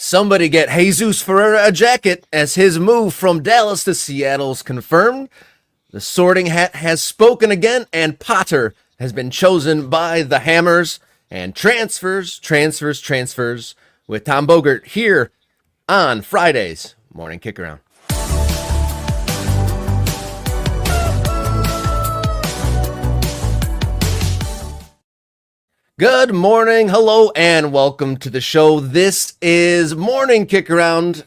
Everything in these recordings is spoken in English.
Somebody get Jesus Ferreira a jacket, as his move from Dallas to Seattle is confirmed. The Sorting Hat has spoken again, and Potter has been chosen by the Hammers. And transfers with Tom Bogert here on Friday's Morning Kickaround. Good morning, hello, and welcome to the show. This is Morning Kickaround,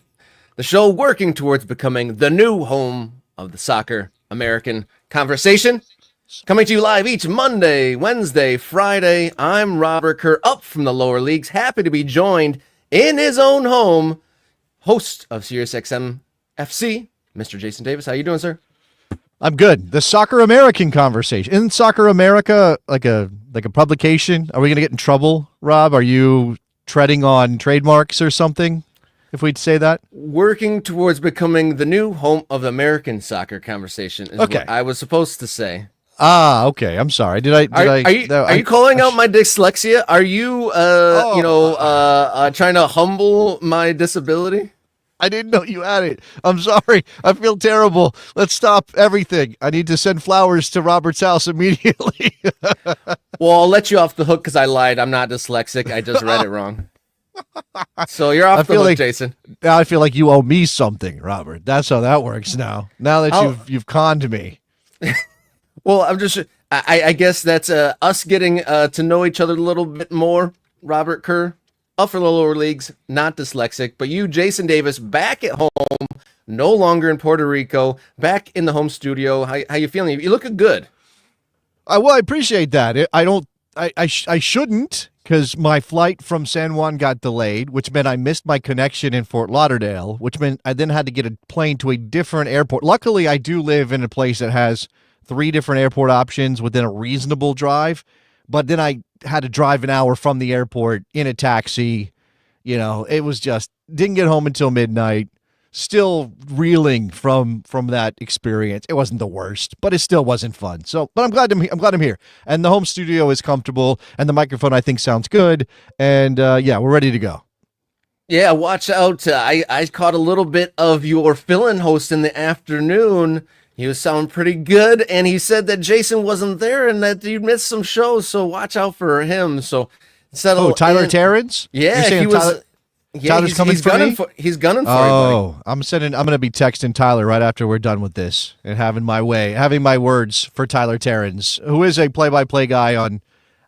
the show working towards becoming the new home of the soccer American conversation. Coming to you live each Monday, Wednesday, Friday. I'm Robert Kerr, up from the lower leagues, happy to be joined in his own home, host of SiriusXM FC, Mr. Jason Davis. How you doing, sir? I'm good. The Soccer American conversation. Isn't Soccer America like a publication? Are we going to get in trouble, Rob? Are you treading on trademarks or something, if we'd say that? Working towards becoming the new home of the American soccer conversation is what I was supposed to say. Ah, okay. I'm sorry. Are you calling out my dyslexia? Are you, trying to humble my disability? I didn't know you had it. I'm sorry. I feel terrible. Let's stop everything. I need to send flowers to Robert's house immediately. Well, I'll let you off the hook because I lied. I'm not dyslexic. I just read it wrong. So you're off the hook, Jason. Now I feel like you owe me something, Robert. That's how that works now. Now that you've conned me. Well, I guess that's us getting to know each other a little bit more, Robert Kerr. Up for the lower leagues, not dyslexic, but you, Jason Davis, back at home, no longer in Puerto Rico, back in the home studio. How you feeling? You looking good. Well, I appreciate that. I shouldn't, because my flight from San Juan got delayed, which meant I missed my connection in Fort Lauderdale, which meant I then had to get a plane to a different airport. Luckily, I do live in a place that has 3 different airport options within a reasonable drive. But then I had to drive an hour from the airport in a taxi. You know, it was just, didn't get home until midnight. Still reeling from that experience. It wasn't the worst, but it still wasn't fun. So, but I'm glad I'm here. And the home studio is comfortable, and the microphone I think sounds good. And we're ready to go. Yeah, watch out. I caught a little bit of your fill-in host in the afternoon. He was sounding pretty good, and he said that Jason wasn't there and that you missed some shows, so watch out for him. So settle. Oh, Tyler Terrence? Yeah, he was. Tyler's coming for me? He's gunning for you, buddy. I'm going to be texting Tyler right after we're done with this and having my words for Tyler Terrence, who is a play-by-play guy on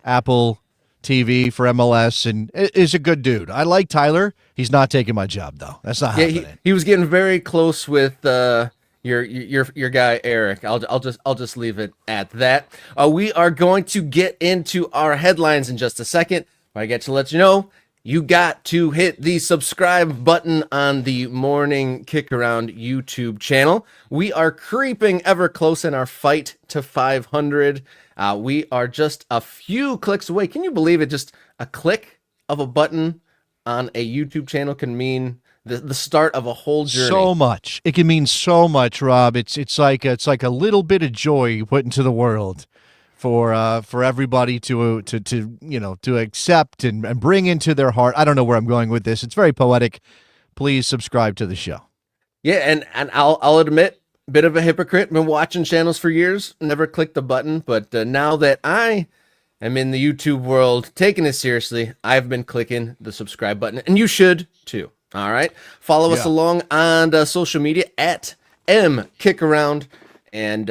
Apple TV for MLS and is a good dude. I like Tyler. He's not taking my job, though. That's not happening. He was getting very close with your guy Eric. I'll just leave it at that. We are going to get into our headlines in just a second. But I get to let you know, you got to hit the subscribe button on the Morning Kickaround YouTube channel. We are creeping ever close in our fight to 500. We are just a few clicks away. Can you believe it? Just a click of a button on a YouTube channel can mean the start of a whole journey. So much. It can mean so much, Rob. It's like a little bit of joy you put into the world for everybody to accept and bring into their heart. I don't know where I'm going with this. It's very poetic. Please subscribe to the show. Yeah, and I'll admit, bit of a hypocrite. Been watching channels for years, never clicked the button, but now that I am in the YouTube world, taking it seriously, I've been clicking the subscribe button, and you should too. All right. Follow us along on social media at mkickaround and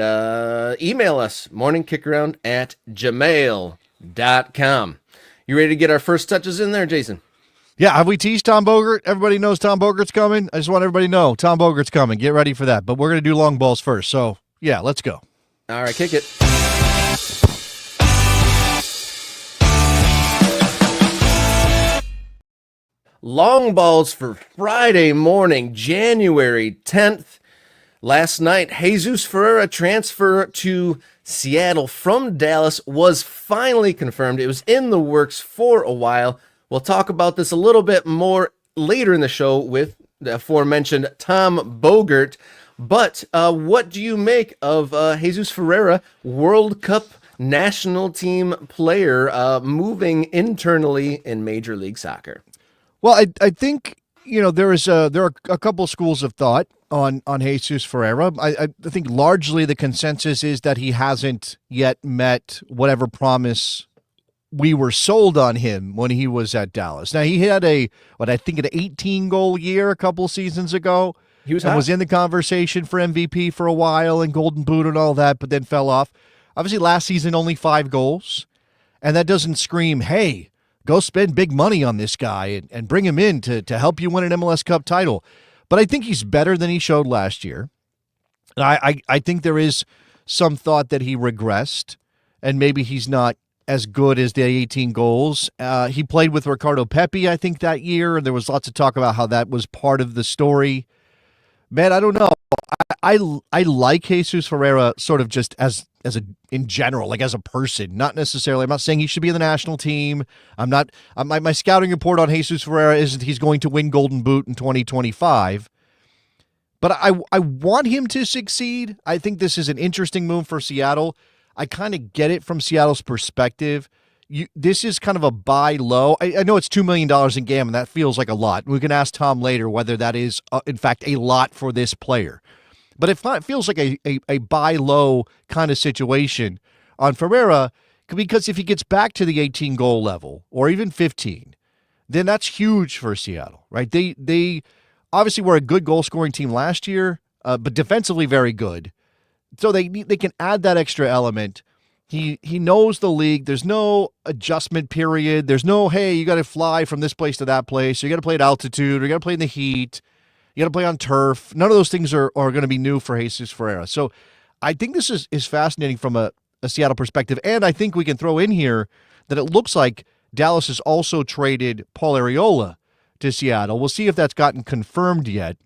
email us morningkickaround@gmail.com. You ready to get our first touches in there, Jason? Yeah. Have we teased Tom Bogert? Everybody knows Tom Bogert's coming. I just want everybody to know Tom Bogert's coming. Get ready for that. But we're going to do long balls first. So, yeah, let's go. All right. Kick it. Long balls for Friday morning, January 10th. Last night, Jesus Ferreira transfer to Seattle from Dallas was finally confirmed. It was in the works for a while. We'll talk about this a little bit more later in the show with the aforementioned Tom Bogert. But what do you make of Jesus Ferreira, World Cup national team player, moving internally in Major League Soccer? Well, I think there are a couple schools of thought on Jesus Ferreira. I think largely the consensus is that he hasn't yet met whatever promise we were sold on him when he was at Dallas. Now he had an 18 goal year a couple seasons ago. He was and hot. was in the conversation for MVP for a while and Golden Boot and all that, but then fell off. Obviously, last season only 5 goals, and that doesn't scream, "Hey, go spend big money on this guy and bring him in to help you win an MLS Cup title." But I think he's better than he showed last year. And I think there is some thought that he regressed, and maybe he's not as good as the 18 goals. He played with Ricardo Pepi, I think, that year, and there was lots of talk about how that was part of the story. Man, I don't know. I like Jesus Ferreira sort of just as in general, like as a person, not necessarily. I'm not saying he should be in the national team. My scouting report on Jesus Ferreira isn't he's going to win Golden Boot in 2025. But I want him to succeed. I think this is an interesting move for Seattle. I kind of get it from Seattle's perspective. This is kind of a buy low. I know it's $2 million in GAM, and that feels like a lot. We can ask Tom later whether that is, in fact, a lot for this player. But it feels like a buy low kind of situation on Ferreira, because if he gets back to the 18 goal level or even 15, then that's huge for Seattle, right? They obviously were a good goal scoring team last year, but defensively very good. So they can add that extra element. He knows the league. There's no adjustment period. There's no, hey, you got to fly from this place to that place. You got to play at altitude. Or you got to play in the heat. You got to play on turf. None of those things are going to be new for Jesus Ferreira. So I think this is fascinating from a Seattle perspective. And I think we can throw in here that it looks like Dallas has also traded Paul Arriola to Seattle. We'll see if that's gotten confirmed yet.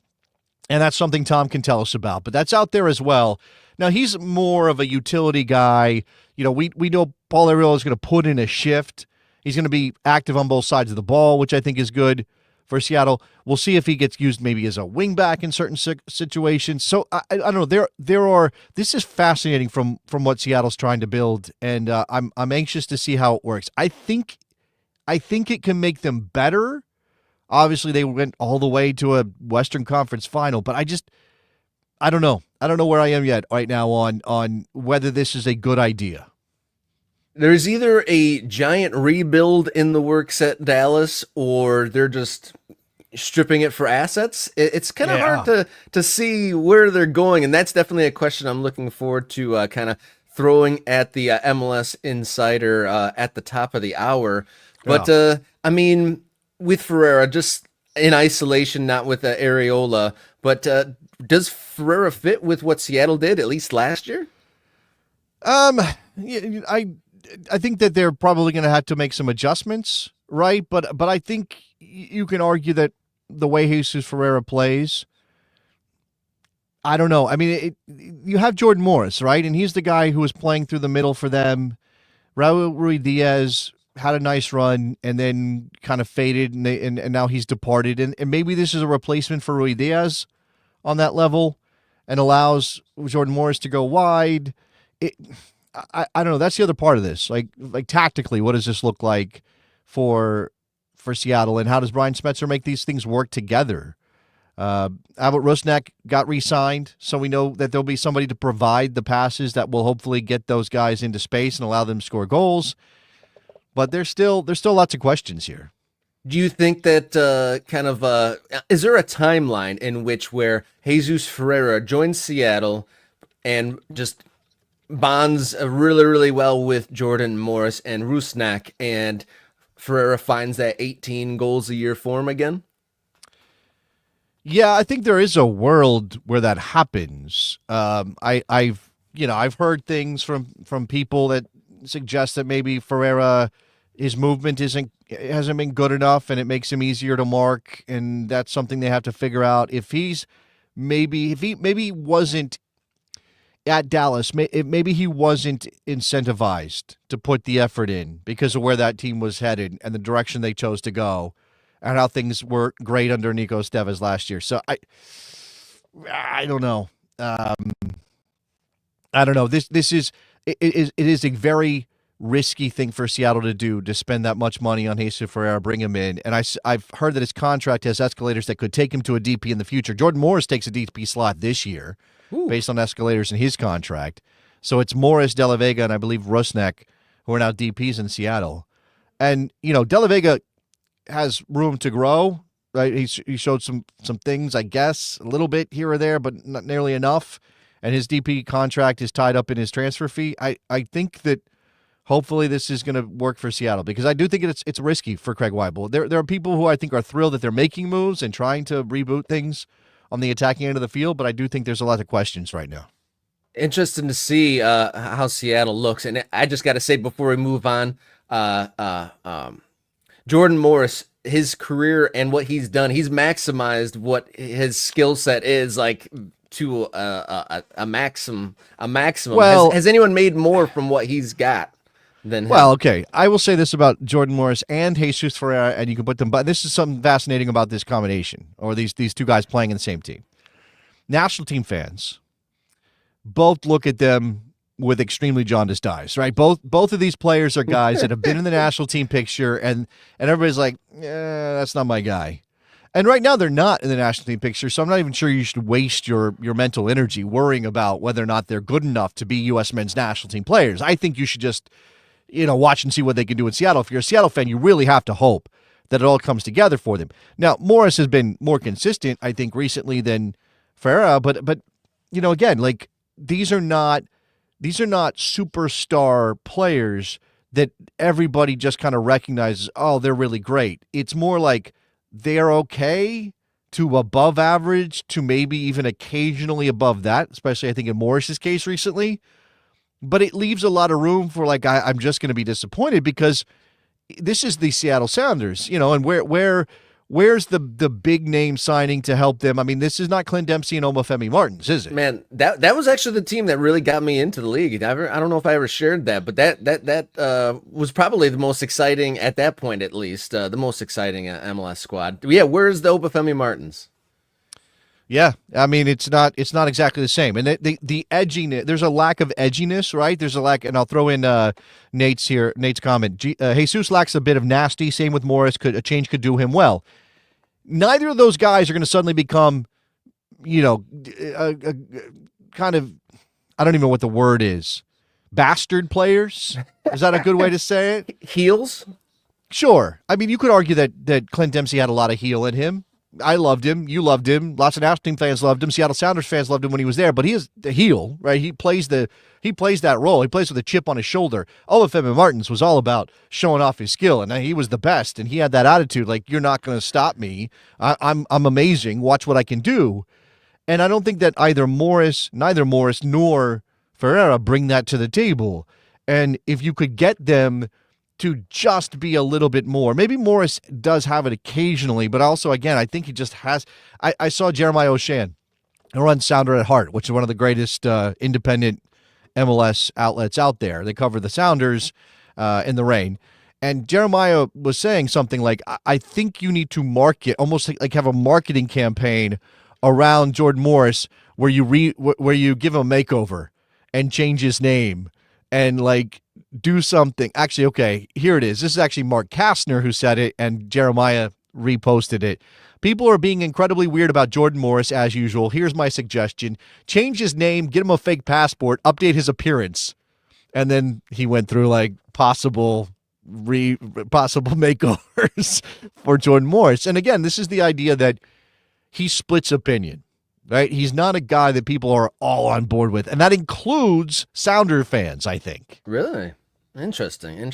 And that's something Tom can tell us about. But that's out there as well. Now, he's more of a utility guy. We know Paul Arriola is going to put in a shift. He's going to be active on both sides of the ball, which I think is good for Seattle. We'll see if he gets used maybe as a wingback in certain situations. So I don't know. This is fascinating from what Seattle's trying to build, and I'm anxious to see how it works. I think it can make them better. Obviously, they went all the way to a Western Conference final, but I don't know. I don't know where I am yet right now on whether this is a good idea. There's either a giant rebuild in the works at Dallas, or they're just stripping it for assets. It's kind of hard to see where they're going, and that's definitely a question I'm looking forward to kind of throwing at the MLS Insider at the top of the hour. But, I mean, with Ferreira, just in isolation, not with Arriola, but does Ferreira fit with what Seattle did, at least last year? I think that they're probably going to have to make some adjustments, right? But I think you can argue that the way Jesus Ferreira plays, I don't know. I mean, you have Jordan Morris, right? And he's the guy who was playing through the middle for them. Raul Ruidiaz had a nice run and then kind of faded, and now he's departed. And maybe this is a replacement for Ruidiaz on that level and allows Jordan Morris to go wide. I don't know. That's the other part of this. Like tactically, what does this look like for Seattle, and how does Brian Smetzer make these things work together? Albert Rusnak got re-signed, so we know that there'll be somebody to provide the passes that will hopefully get those guys into space and allow them to score goals. But there's still lots of questions here. Do you think that is there a timeline in which where Jesus Ferreira joins Seattle and just bonds really, really well with Jordan Morris and Rusnak, and Ferreira finds that 18 goals a year form again? Yeah, I think there is a world where that happens. I've heard things from people that suggest that maybe Ferreira, his movement hasn't been good enough, and it makes him easier to mark, and that's something they have to figure out. If he wasn't at Dallas, maybe he wasn't incentivized to put the effort in because of where that team was headed and the direction they chose to go, and how things were great under Nico Estevez last year. So I don't know. I don't know. It is a very risky thing for Seattle to do, to spend that much money on Jesus Ferreira, bring him in. And I've heard that his contract has escalators that could take him to a DP in the future. Jordan Morris takes a DP slot this year based on escalators in his contract. So it's Morris, De La Vega, and I believe Rusnak, who are now DPs in Seattle. And, De La Vega has room to grow, right? He showed some things, I guess, a little bit here or there, but not nearly enough. And his DP contract is tied up in his transfer fee. I think that hopefully this is going to work for Seattle, because I do think it's risky for Craig Waibel. There are people who I think are thrilled that they're making moves and trying to reboot things on the attacking end of the field, but I do think there's a lot of questions right now. Interesting to see how Seattle looks. And I just got to say before we move on, Jordan Morris, his career and what he's done, he's maximized what his skill set is, like, to a maximum. Well, has anyone made more from what he's got than him? Well, okay. I will say this about Jordan Morris and Jesus Ferreira, and you can put them, but this is something fascinating about this combination, or these two guys playing in the same team. National team fans both look at them with extremely jaundiced eyes, right? Both of these players are guys that have been in the national team picture, and everybody's like, that's not my guy. And right now they're not in the national team picture, so I'm not even sure you should waste your mental energy worrying about whether or not they're good enough to be U.S. men's national team players. I think you should just, watch and see what they can do in Seattle. If you're a Seattle fan, you really have to hope that it all comes together for them. Now, Morris has been more consistent, I think, recently than Ferreira, but again, like, these are not superstar players that everybody just kind of recognizes, oh, they're really great. It's more like they're okay to above average to maybe even occasionally above that, especially I think in Morris's case recently. But it leaves a lot of room for, like, I'm just going to be disappointed, because this is the Seattle Sounders, and where's the big name signing to help them? I mean, this is not Clint Dempsey and Omofemi Martins, is it? Man, that was actually the team that really got me into the league. I don't know if I ever shared that, but that was probably the most exciting at that point, at least, the most exciting MLS squad. Yeah, where's the Omofemi Martins? Yeah, I mean, it's not exactly the same. And the edginess, there's a lack of edginess, right? There's a lack, and I'll throw in Nate's comment. Jesus lacks a bit of nasty. Same with Morris. A change could do him well. Neither of those guys are going to suddenly become, a kind of, I don't even know what the word is, bastard players. Is that a good way to say it? Heels? Sure. I mean, you could argue that Clint Dempsey had a lot of heel in him. I loved him. You loved him. Lots of national team fans loved him. Seattle Sounders fans loved him when he was there. But he is the heel, right? He plays that role. He plays with a chip on his shoulder. Olafemi Martins was all about showing off his skill, and he was the best. And he had that attitude, like, you're not going to stop me. I'm amazing. Watch what I can do. And I don't think that neither Morris nor Ferreira bring that to the table. And if you could get them to just be a little bit more. Maybe Morris does have it occasionally, but also, again, I think he just has. I saw Jeremiah O'Shan, who runs Sounder at Heart, which is one of the greatest independent MLS outlets out there. They cover the Sounders in the rain. And Jeremiah was saying something like, I think you need to market, almost like have a marketing campaign around Jordan Morris where you give him a makeover and change his name and, like, do something. Actually, okay, here it is. This is actually Mark Kastner who said it, and Jeremiah reposted it. People are being incredibly weird about Jordan Morris, as usual. Here's my suggestion. Change his name, get him a fake passport, update his appearance. And then he went through, like, possible makeovers for Jordan Morris. And again, this is the idea that he splits opinion, right? He's not a guy that people are all on board with. And that includes Sounder fans, I think. Really? Interesting.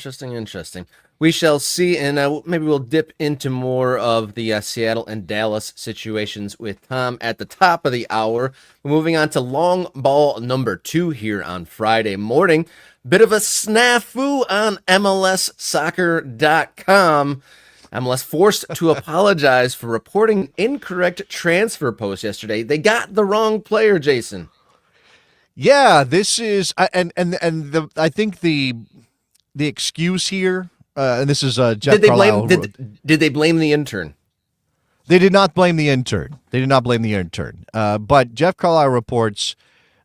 We shall see, and maybe we'll dip into more of the Seattle and Dallas situations with Tom at the top of the hour. We're moving on to long ball number 2 here on Friday morning. Bit of a snafu on MLSsoccer.com. MLS forced to apologize for reporting incorrect transfer posts yesterday. They got the wrong player, Jason. Yeah, this is, and I think the excuse here, and this is Jeff Carlisle. Did they blame the intern? They did not blame the intern. But Jeff Carlisle reports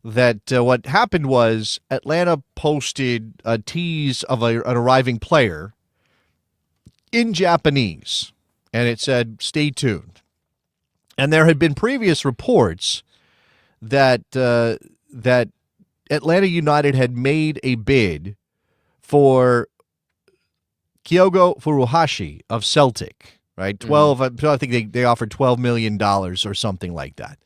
that what happened was Atlanta posted a tease of an arriving player in Japanese, and it said, "Stay tuned." And there had been previous reports that that Atlanta United had made a bid for Kyogo Furuhashi of Celtic, right? 12, I think they offered $12 million or something like that.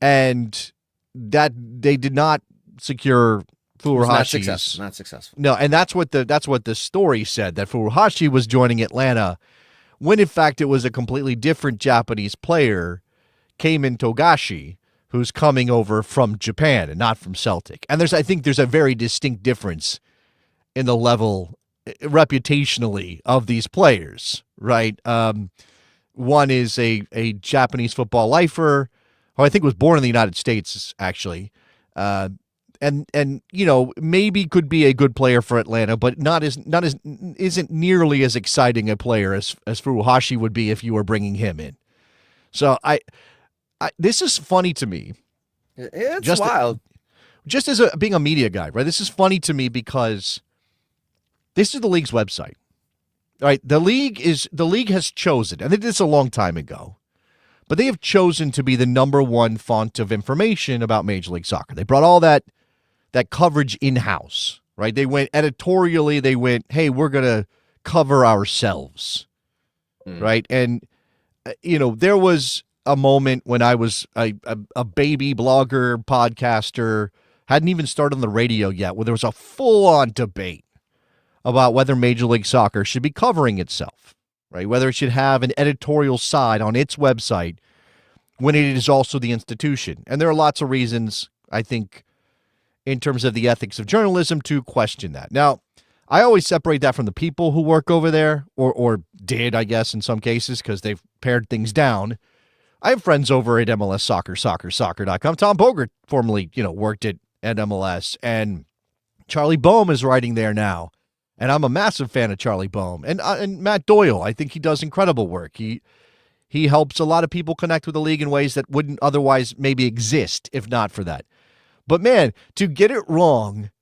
And that they did not secure Furuhashi's. Not successful. No, and that's what the story said, that Furuhashi was joining Atlanta when in fact it was a completely different Japanese player, Keimin Togashi, who's coming over from Japan and not from Celtic. And I think there's a very distinct difference in the level reputationally of these players, right? One is a Japanese football lifer who I think was born in the United States, actually, and maybe could be a good player for Atlanta, but isn't nearly as exciting a player as Furuhashi would be if you were bringing him in. So this is funny to me. It's just wild. Just as being a media guy, right? This is funny to me because this is the league's website. All right, the league has chosen, and they did this a long time ago, but they have chosen to be the number one font of information about Major League Soccer. They brought all that coverage in-house, right? They went editorially, hey, we're going to cover ourselves, right? And, there was a moment when I was a baby blogger, podcaster, hadn't even started on the radio yet, where there was a full-on debate about whether Major League Soccer should be covering itself, right? Whether it should have an editorial side on its website when it is also the institution. And there are lots of reasons, I think, in terms of the ethics of journalism to question that. Now, I always separate that from the people who work over there, or did, I guess, in some cases, because they've pared things down. I have friends over at MLS Soccer.com. Tom Bogert formerly, worked at MLS, and Charlie Boehm is writing there now. And I'm a massive fan of Charlie Boehm. And Matt Doyle, I think he does incredible work. He helps a lot of people connect with the league in ways that wouldn't otherwise maybe exist if not for that. But man, to get it wrong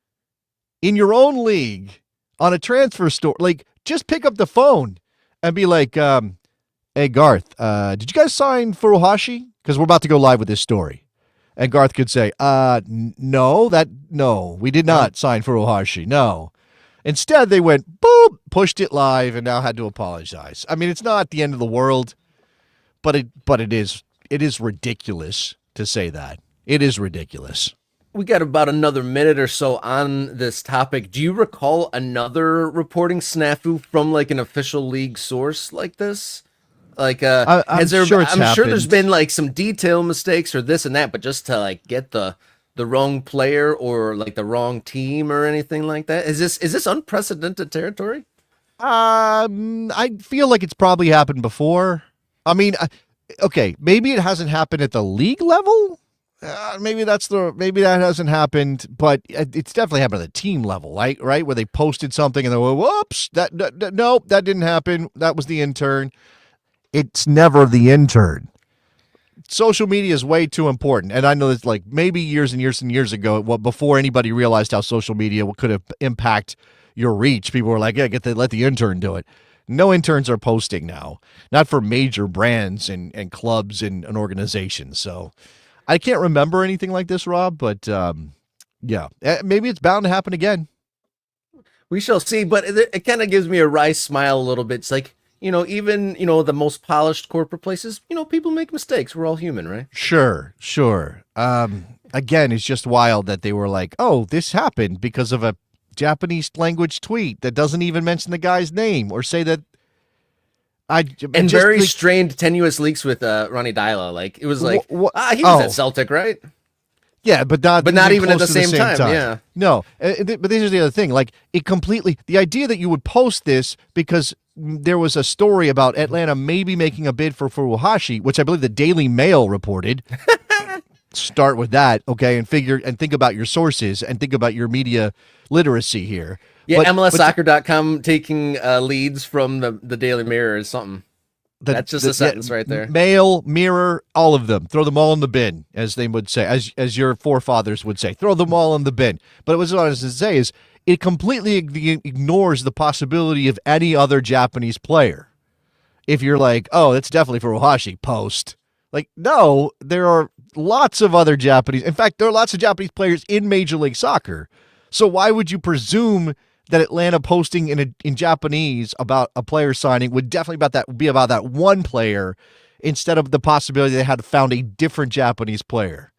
in your own league on a transfer store, like, just pick up the phone and be like, hey, Garth, did you guys sign Furuhashi? Because we're about to go live with this story. And Garth could say, no, we did not sign Furuhashi, no. Instead, they went, boop, pushed it live, and now had to apologize. I mean, it's not the end of the world, but it is ridiculous to say that. It is ridiculous. We got about another minute or so on this topic. Do you recall another reporting snafu from like an official league source like this? Like, I'm sure there's been like some detail mistakes or this and that, but just to like get the wrong player or like the wrong team or anything like that? Is this unprecedented territory? I feel like it's probably happened before. I mean, okay, maybe it hasn't happened at the league level. Maybe that hasn't happened, but it's definitely happened at the team level, right? Where they posted something and they went, whoops, nope, that didn't happen. That was the intern. It's never the intern. Social media is way too important. And I know it's like maybe years and years and years ago, before anybody realized how social media could have impact your reach, people were like, yeah, let the intern do it. No interns are posting now, not for major brands and clubs and organizations. So I can't remember anything like this, Rob, but yeah, maybe it's bound to happen again. We shall see, but it kind of gives me a wry smile a little bit. It's like, even, the most polished corporate places, people make mistakes. We're all human, right? Sure. Again, it's just wild that they were like, oh, this happened because of a Japanese language tweet that doesn't even mention the guy's name or say that. Very strained, tenuous leaks with Ronnie Dyla. Like, it was like, he was at Celtic, right? Yeah, but not even at the same time. Yeah. No, but this is the other thing. Like, the idea that you would post this because there was a story about Atlanta maybe making a bid for Furuhashi, which I believe the Daily Mail reported. Start with that, okay, and think about your sources and think about your media literacy here. Yeah, MLSsoccer.com taking leads from the Daily Mirror is something. That's just a sentence right there. Male, mirror, all of them. Throw them all in the bin, as they would say, as your forefathers would say. Throw them all in the bin. But what I was to say is it completely ignores the possibility of any other Japanese player. If you're like, oh, that's definitely for Ohashi, post. Like, no, there are lots of other Japanese. In fact, there are lots of Japanese players in Major League Soccer. So why would you presume that Atlanta posting in Japanese about a player signing would definitely be about that one player instead of the possibility they had found a different Japanese player?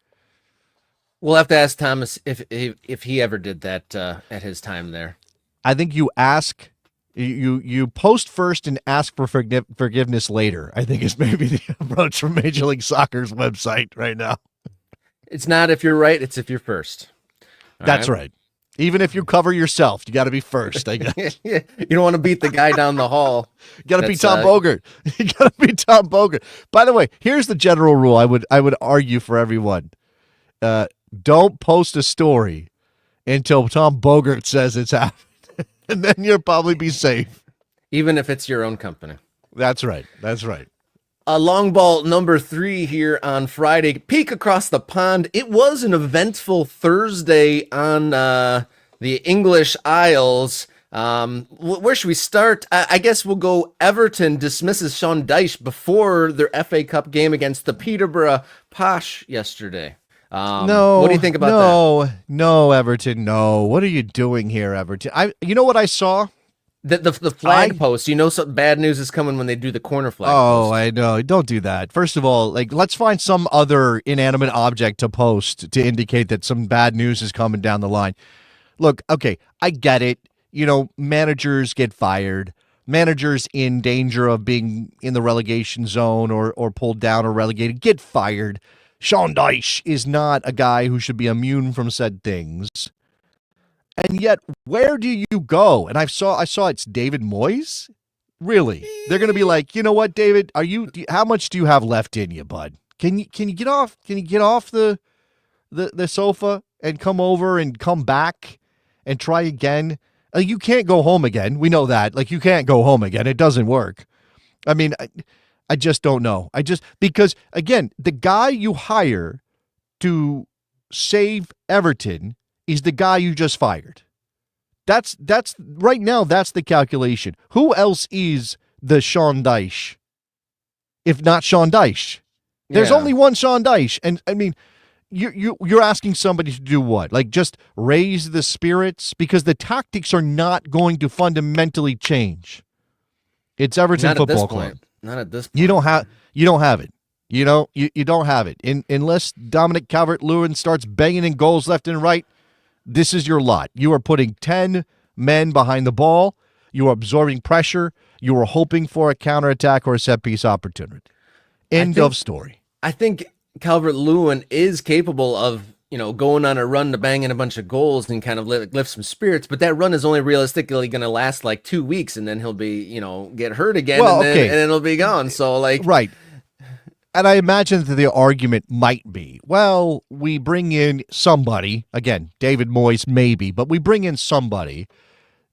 We'll have to ask Thomas if he ever did that at his time there. I think you ask. You post first and ask for forgiveness later, I think is maybe the approach from Major League Soccer's website right now. It's not if you're right, it's if you're first. That's right. Even if you cover yourself, you got to be first, I guess. You don't want to beat the guy down the hall. You got to be Tom Bogert. You got to be Tom Bogert. By the way, here's the general rule I would argue for everyone. Don't post a story until Tom Bogert says it's happened. And then you'll probably be safe. Even if it's your own company. That's right. That's right. Long ball number 3 here on Friday. Peek across the pond. It was an eventful Thursday on the English Isles. Where should we start? I guess we'll go Everton dismisses Sean Dyche before their FA Cup game against the Peterborough Posh yesterday. No. What do you think about that? No, Everton. No. What are you doing here, Everton? You know what I saw? The flag post. You know, some bad news is coming when they do the corner flag post. I know. Don't do that. First of all, let's find some other inanimate object to post to indicate that some bad news is coming down the line. Look, okay, I get it. You know, managers get fired. Managers in danger of being in the relegation zone or pulled down or relegated get fired. Sean Dyche is not a guy who should be immune from said things. And yet, where do you go? And I saw it's David Moyes. Really? They're going to be like, you know what, David? How much do you have left in you, bud? Can you get off? Can you get off the sofa and come over and come back and try again? You can't go home again. We know that. You can't go home again. It doesn't work. I mean, I just don't know. Because again, the guy you hire to save Everton is the guy you just fired. That's right now. That's the calculation. Who else is the Sean Dyche, if not Sean Dyche? There's only one Sean Dyche, and I mean, you're asking somebody to do what? Just raise the spirits, because the tactics are not going to fundamentally change. It's Everton Football Club. Not at this point. You don't have it. You don't have it. Unless Dominic Calvert-Lewin starts banging in goals left and right, this is your lot. You are putting 10 men behind the ball. You are absorbing pressure. You are hoping for a counterattack or a set-piece opportunity. End of story. I think Calvert-Lewin is capable of, going on a run to bang in a bunch of goals and kind of lift some spirits, but that run is only realistically going to last 2 weeks, and then he'll be, get hurt again, and then it'll be gone. So right. And I imagine that the argument might be, well, we bring in somebody, again, David Moyes maybe, but we bring in somebody.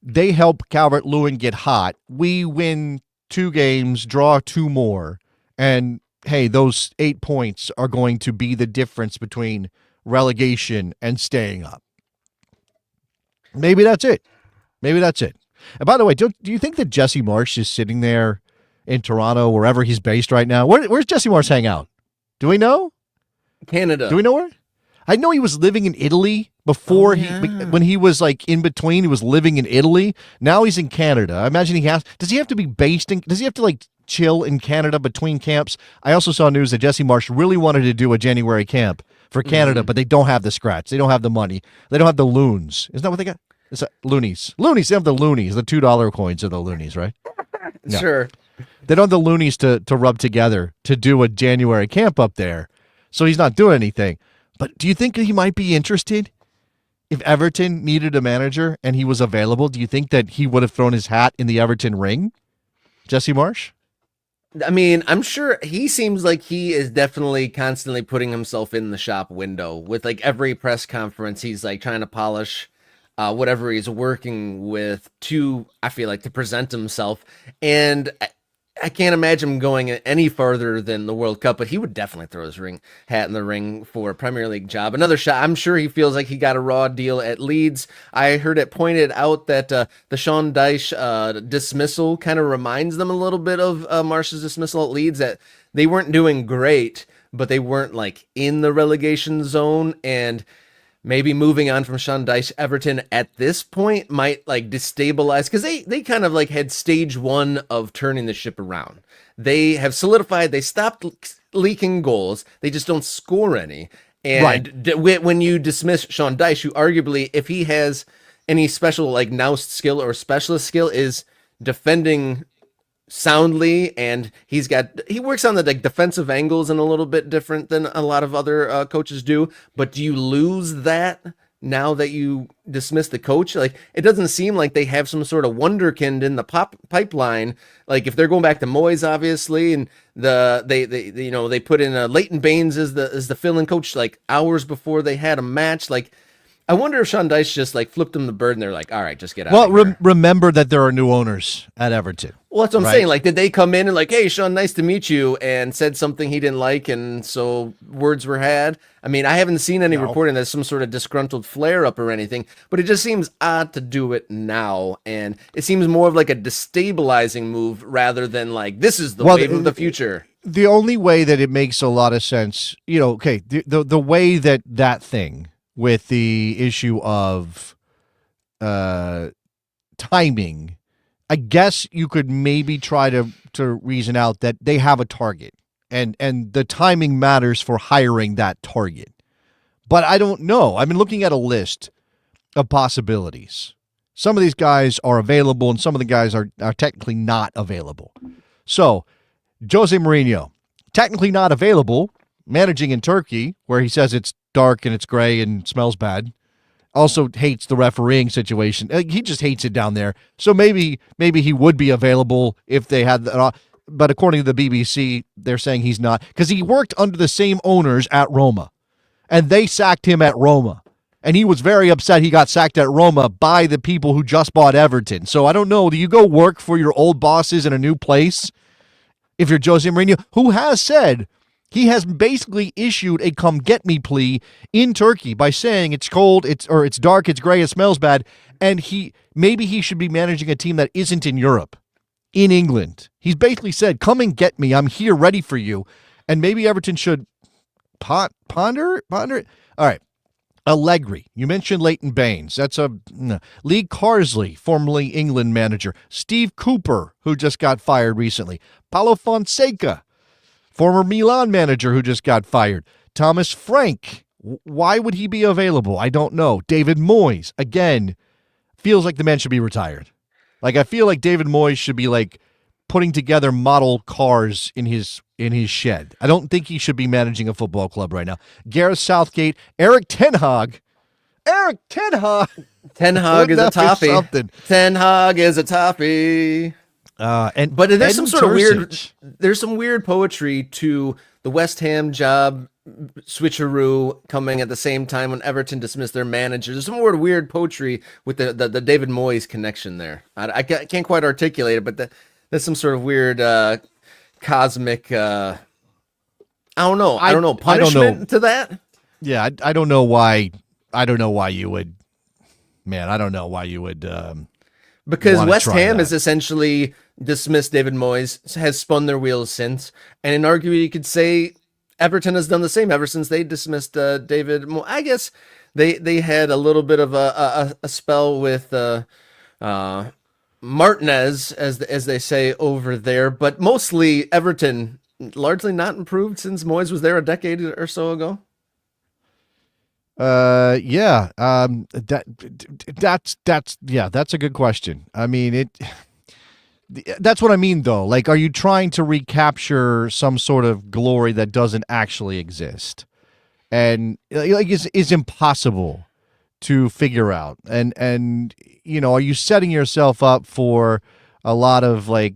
They help Calvert-Lewin get hot. We win 2 games, draw 2 more, and hey, those 8 points are going to be the difference between relegation and staying up. Maybe that's it. And by the way, do you think that Jesse Marsch is sitting there in Toronto, wherever he's based right now? Where's Jesse Marsch hang out? Do we know? Canada. Do we know where? I know he was living in Italy before when he was in between, he was living in Italy. Now he's in Canada. I imagine does he have to be based in, does he have to chill in Canada between camps? I also saw news that Jesse Marsch really wanted to do a January camp for Canada, but they don't have the scratch. They don't have the money. They don't have the loons. Isn't that what they got? It's loonies. Loonies. They have the loonies. The $2 coins are the loonies, right? No. Sure. They don't have the loonies to rub together to do a January camp up there. So he's not doing anything. But do you think he might be interested? If Everton needed a manager and he was available, do you think that he would have thrown his hat in the Everton ring? Jesse Marsch? I mean, I'm sure he seems like he is definitely constantly putting himself in the shop window with every press conference. He's trying to polish whatever he's working with to, I feel to present himself. And I can't imagine him going any further than the World Cup, but he would definitely throw his hat in the ring for a Premier League job. Another shot. I'm sure he feels like he got a raw deal at Leeds. I heard it pointed out that the Sean Dyche dismissal kind of reminds them a little bit of Marsh's dismissal at Leeds, that they weren't doing great, but they weren't like in the relegation zone, and maybe moving on from Sean Dyche, Everton at this point might like destabilize, because they kind of like had stage one of turning the ship around. They have solidified. They stopped leaking goals. They just don't score any. And when you dismiss Sean Dyche, who arguably, if he has any special like nous skill or specialist skill, is defending soundly, and he works on the like defensive angles in a little bit different than a lot of other coaches do. But do you lose that now that you dismiss the coach? Like, it doesn't seem like they have some sort of wonderkind in the pipeline. Like, if they're going back to Moyes, obviously, and they put in Leighton Baines as the fill-in coach like hours before they had a match. Like, I wonder if Sean Dyche just like flipped them the bird and they're like, all right, just get out of here. Remember that there are new owners at Everton. Well, that's what I'm saying. Like, did they come in and like, hey, Sean, nice to meet you, and said something he didn't like, and so words were had? I mean, I haven't seen any reporting that's some sort of disgruntled flare-up or anything, but it just seems odd to do it now, and it seems more of like a destabilizing move rather than like, this is the wave of the future. The only way that it makes a lot of sense, the way that thing with the issue of timing, I guess you could maybe try to reason out that they have a target, and the timing matters for hiring that target. But I don't know. I've been looking at a list of possibilities. Some of these guys are available, and some of the guys are technically not available. So, Jose Mourinho, technically not available, managing in Turkey, where he says it's dark and it's gray and smells bad. Also hates the refereeing situation. He just hates it down there. So maybe he would be available if they had but according to the BBC, they're saying he's not, because he worked under the same owners at Roma, and they sacked him at Roma. And he was very upset he got sacked at Roma by the people who just bought Everton. So I don't know. Do you go work for your old bosses in a new place if you're Jose Mourinho, who has said he has basically issued a come get me plea in Turkey by saying it's cold, it's dark, it's gray, it smells bad, and maybe he should be managing a team that isn't in Europe, in England. He's basically said, come and get me, I'm here ready for you. And maybe Everton should ponder it. All right. Allegri, you mentioned Leighton Baines. That's Lee Carsley, formerly England manager. Steve Cooper, who just got fired recently. Paulo Fonseca, former Milan manager who just got fired. Thomas Frank, why would he be available? I don't know. David Moyes, again, feels like the man should be retired. Like, I feel like David Moyes should be like putting together model cars in his shed. I don't think he should be managing a football club right now. Gareth Southgate, Eric Ten Hag. Ten Hag is a toffee. Ten Hag is a toffee. But there's some weird poetry to the West Ham job switcheroo coming at the same time when Everton dismissed their manager. There's some weird poetry with the David Moyes connection there. I can't quite articulate it, but there's some sort of weird cosmic I don't know punishment to that. Yeah, I don't know why you would, man. I don't know why you would. Because West Ham has essentially dismissed David Moyes, has spun their wheels since, and in argument you could say Everton has done the same ever since they dismissed David Moyes. I guess they had a little bit of a spell with Martinez, as they say over there, but mostly Everton largely not improved since Moyes was there a decade or so ago. That's a good question. I mean, that's what I mean though. Like, are you trying to recapture some sort of glory that doesn't actually exist? And like is impossible to figure out. And are you setting yourself up for a lot of like,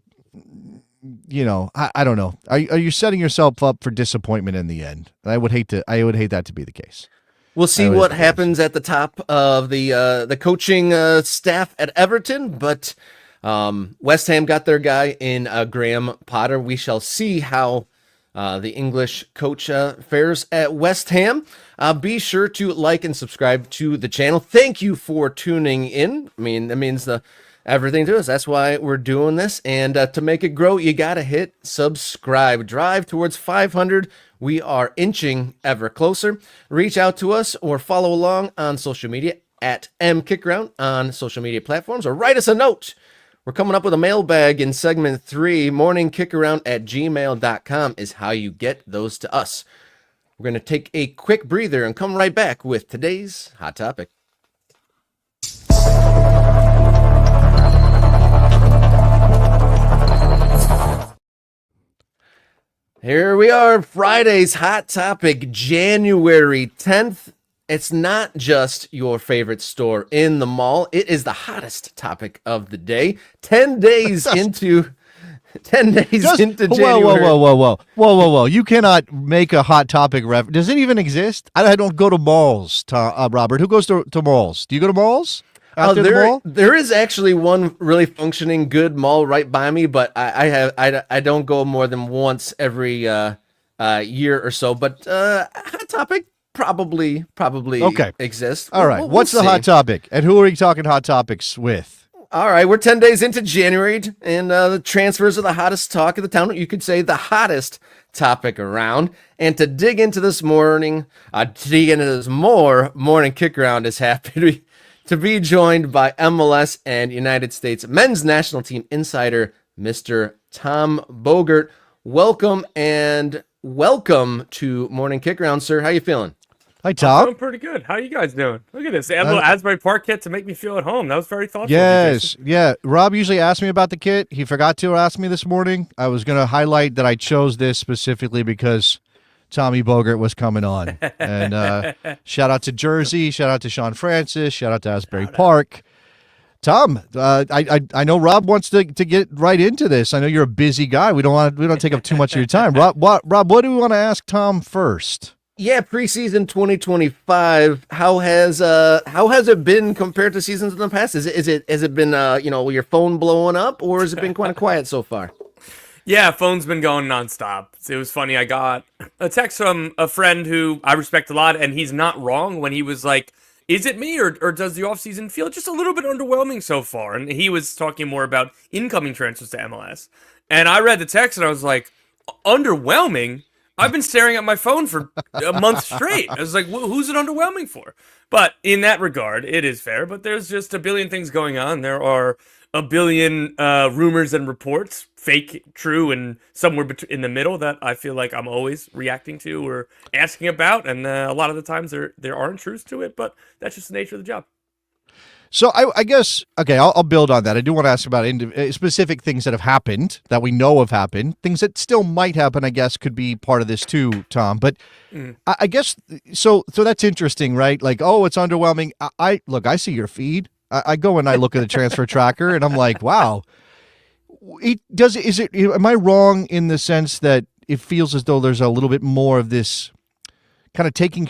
I don't know. Are you setting yourself up for disappointment in the end? I would hate that to be the case. We'll see what happens at the top of the coaching staff at Everton, but West Ham got their guy in Graham Potter. We shall see how the English coach fares at West Ham. Be sure to like and subscribe to the channel. Thank you for tuning in. I mean, that means everything to us. That's why we're doing this. And to make it grow, you got to hit subscribe. Drive towards 500. We are inching ever closer. Reach out to us or follow along on social media at mkickaround on social media platforms, or write us a note. We're coming up with a mailbag in segment 3. morningkickaround@gmail.com is how you get those to us. We're going to take a quick breather and come right back with today's hot topic. Here we are, Friday's hot topic, January 10th. It's not just your favorite store in the mall. It is the hottest topic of the day. 10 days into January. Whoa. You cannot make a hot topic reference. Does it even exist? I don't go to malls, Robert. Who goes to malls? Do you go to malls? After the mall? There is actually one really functioning good mall right by me, but I don't go more than once every year or so. But hot topic probably okay. exists. All right. What's the hot topic? And who are you talking hot topics with? All right, we're 10 days into January, and the transfers are the hottest talk of the town. You could say the hottest topic around. And to dig into this morning, morning kick around is happy to be joined by MLS and United States men's national team insider, Mr. Tom Bogert. Welcome to Morning Kick Around, sir. How you feeling? Hi, Tom. I'm doing pretty good. How are you guys doing? Look at this. They had a little Asbury Park kit to make me feel at home. That was very thoughtful. Yes. Yeah. Rob usually asks me about the kit. He forgot to ask me this morning. I was going to highlight that I chose this specifically because Tommy Bogert was coming on. And shout out to Jersey. Shout out to Sean Francis. Shout out to Asbury Park. Tom, I know Rob wants to get right into this. I know you're a busy guy. We don't take up too much of your time. Rob, what do we want to ask Tom first? Yeah, preseason 2025. How has it been compared to seasons in the past? Has it been your phone blowing up, or has it been kind of quiet so far? Yeah, phone's been going nonstop. It was funny. I got a text from a friend who I respect a lot, and he's not wrong when he was like, "Is it me, or does the offseason feel just a little bit underwhelming so far?" And he was talking more about incoming transfers to MLS. And I read the text, and I was like, "Underwhelming? I've been staring at my phone for a month straight." I was like, who's it underwhelming for? But in that regard, it is fair. But there's just a billion things going on. There are a billion rumors and reports, fake, true, and somewhere in the middle that I feel like I'm always reacting to or asking about. And a lot of the times there aren't truths to it, but that's just the nature of the job. So I guess, okay, I'll build on that. I do want to ask about specific things that have happened, that we know have happened. Things that still might happen, I guess, could be part of this too, Tom. But I guess, so that's interesting, right? Like, oh, it's underwhelming. Look, I see your feed. I go and I look at the transfer tracker, and I'm like, wow. Am I wrong in the sense that it feels as though there's a little bit more of this kind of taking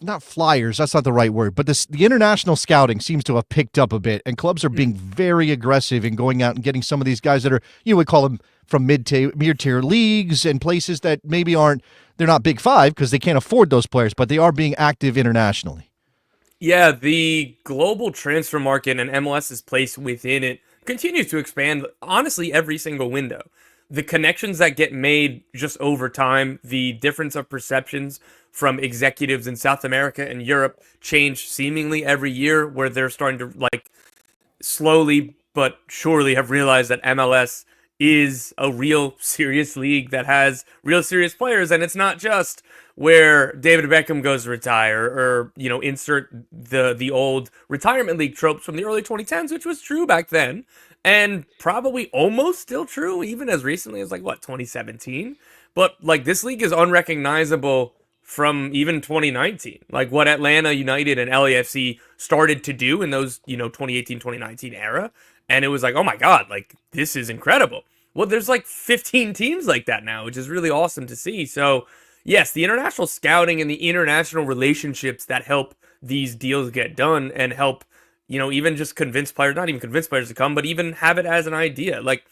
not flyers, that's not the right word, but the international scouting seems to have picked up a bit, and clubs are being very aggressive in going out and getting some of these guys that are, you would call them from mid-tier leagues and places that maybe they're not Big Five because they can't afford those players, but they are being active internationally. Yeah, the global transfer market and MLS's place within it continues to expand, honestly, every single window. The connections that get made just over time, the difference of perceptions from executives in South America and Europe change seemingly every year, where they're starting to slowly but surely have realized that MLS is a real serious league that has real serious players, and it's not just where David Beckham goes to retire, or insert the old retirement league tropes from the early 2010s, which was true back then. And probably almost still true, even as recently as 2017. But this league is unrecognizable from even 2019. Like what Atlanta United and LAFC started to do in those 2018, 2019 era, and it was like, oh my god, this is incredible. Well, there's 15 teams like that now, which is really awesome to see. So yes, the international scouting and the international relationships that help these deals get done and help even just convince players, not even convince players to come, but even have it as an idea. Like,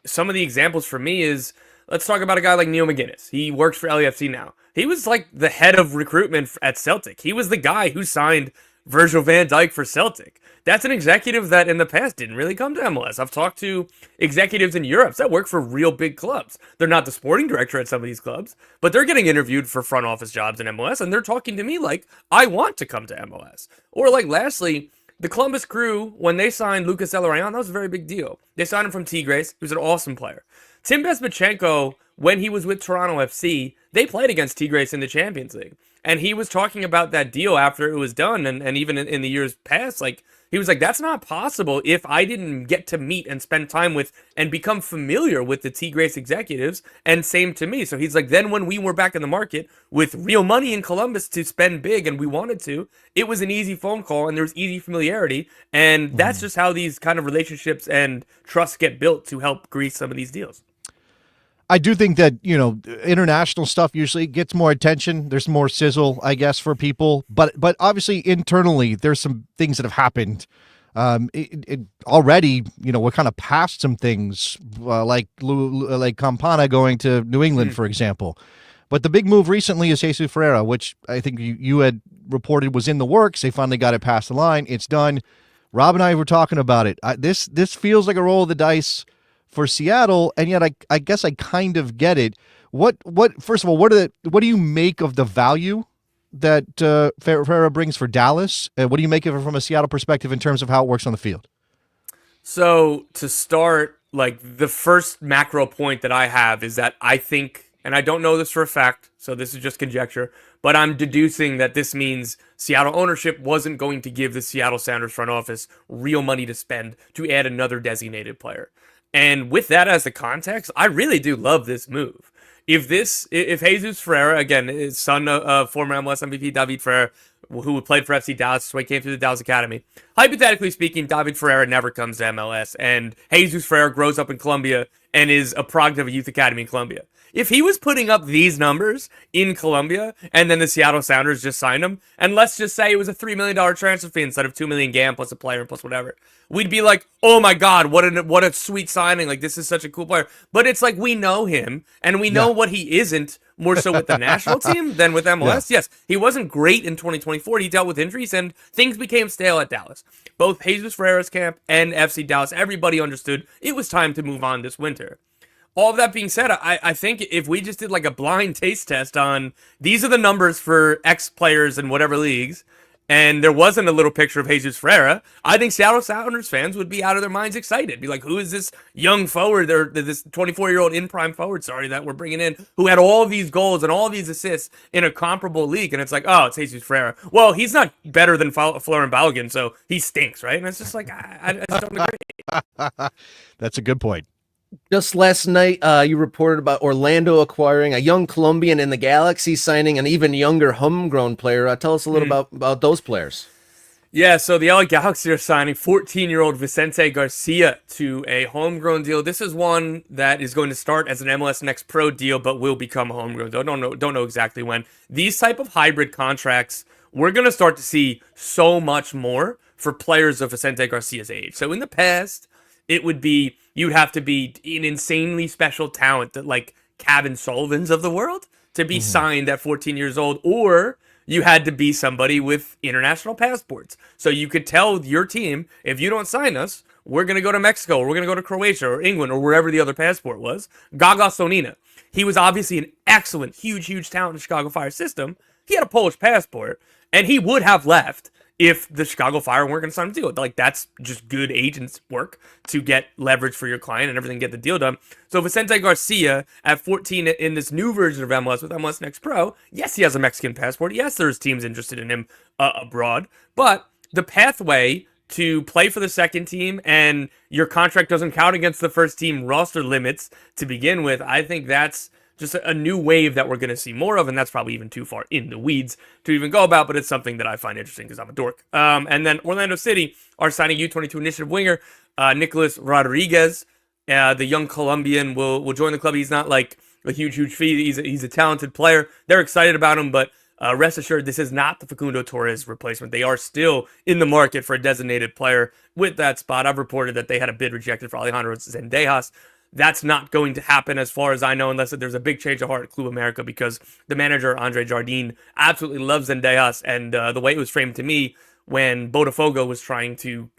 some of the examples for me is, let's talk about a guy like Neil McGuinness. He works for LAFC now. He was like the head of recruitment at Celtic. He was the guy who signed Virgil van Dijk for Celtic. That's an executive that in the past didn't really come to MLS. I've talked to executives in Europe that work for real big clubs. They're not the sporting director at some of these clubs, but they're getting interviewed for front office jobs in MLS, and they're talking to me like, I want to come to MLS. Or like, lastly, the Columbus Crew, when they signed Lucas Elarayan, that was a very big deal. They signed him from Tigres. He was an awesome player. Tim Bezbatchenko, when he was with Toronto FC, they played against Tigres in the Champions League. And he was talking about that deal after it was done, and even in the years past, like, he was like, that's not possible if I didn't get to meet and spend time with and become familiar with the Tigres executives, and same to me. So he's like, then when we were back in the market with real money in Columbus to spend big and we wanted to, it was an easy phone call and there was easy familiarity. And that's just how these kind of relationships and trust get built to help grease some of these deals. I do think that, international stuff usually gets more attention. There's more sizzle, I guess, for people. But obviously internally, there's some things that have happened. Already, we're kind of past some things like Campana going to New England, for example. But the big move recently is Jesus Ferreira, which I think you had reported was in the works. They finally got it past the line. It's done. Rob and I were talking about it. This feels like a roll of the dice for Seattle, and yet I guess I kind of get it. What first of all, what do you make of the value that Ferreira brings for Dallas? What do you make of it from a Seattle perspective in terms of how it works on the field? So to start, like, the first macro point that I have is that I think, and I don't know this for a fact, so this is just conjecture, but I'm deducing that this means Seattle ownership wasn't going to give the Seattle Sounders front office real money to spend to add another designated player. And with that as the context, I really do love this move. If Jesus Ferreira, again, his son of former MLS MVP David Ferreira, who played for FC Dallas, so he came through the Dallas Academy, hypothetically speaking, David Ferreira never comes to MLS, and Jesus Ferreira grows up in Colombia and is a product of a youth academy in Colombia. If he was putting up these numbers in Colombia, and then the Seattle Sounders just signed him, and let's just say it was a $3 million transfer fee instead of $2 million GAM plus a player and plus whatever, we'd be like, oh my God, what a sweet signing. Like, this is such a cool player. But it's like, we know him, and we know what he isn't, more so with the national team than with MLS. Yeah. Yes, he wasn't great in 2024. He dealt with injuries, and things became stale at Dallas. Both Jesus Ferreira's camp and FC Dallas, everybody understood it was time to move on this winter. All of that being said, I think if we just did like a blind taste test on these are the numbers for X players in whatever leagues, and there wasn't a little picture of Jesus Ferreira, I think Seattle Sounders fans would be out of their minds excited. Be like, who is this young forward, or this 24-year-old in-prime forward, that we're bringing in, who had all these goals and all these assists in a comparable league? And it's like, oh, it's Jesus Ferreira. Well, he's not better than Florian Balogun, so he stinks, right? And it's just like, I just don't agree. That's a good point. Just last night, you reported about Orlando acquiring a young Colombian in the Galaxy, signing an even younger homegrown player. Tell us a little about those players. Yeah, so the LA Galaxy are signing 14-year-old Vicente Garcia to a homegrown deal. This is one that is going to start as an MLS Next Pro deal, but will become a homegrown deal. Don't know exactly when. These type of hybrid contracts, we're going to start to see so much more for players of Vicente Garcia's age. So in the past, it would be, you'd have to be an insanely special talent, that like Kevin Sullivan's of the world, to be signed at 14 years old, or you had to be somebody with international passports. So you could tell your team, if you don't sign us, we're going to go to Mexico, or we're going to go to Croatia or England or wherever the other passport was. Gaga Sonina, he was obviously an excellent, huge talent in the Chicago Fire system. He had a Polish passport, and he would have left if the Chicago Fire weren't going to sign a deal. Like, that's just good agents work to get leverage for your client and everything, get the deal done. So Vicente Garcia at 14 in this new version of MLS with MLS Next Pro, yes, he has a Mexican passport. Yes, there's teams interested in him abroad. But the pathway to play for the second team and your contract doesn't count against the first team roster limits to begin with, I think that's just a new wave that we're going to see more of, and that's probably even too far in the weeds to even go about, but it's something that I find interesting because I'm a dork. And then Orlando City are signing U22 initiative winger Nicolas Rodriguez. The young Colombian will join the club. He's not like a huge fee. He's a talented player. They're excited about him, but Rest assured, this is not the Facundo Torres replacement. They are still in the market for a designated player with that spot. I've reported that they had a bid rejected for Alejandro Zendejas. That's not going to happen as far as I know, unless there's a big change of heart at Club America, because the manager, Andre Jardine, absolutely loves Zendejas. And the way it was framed to me when Botafogo was trying to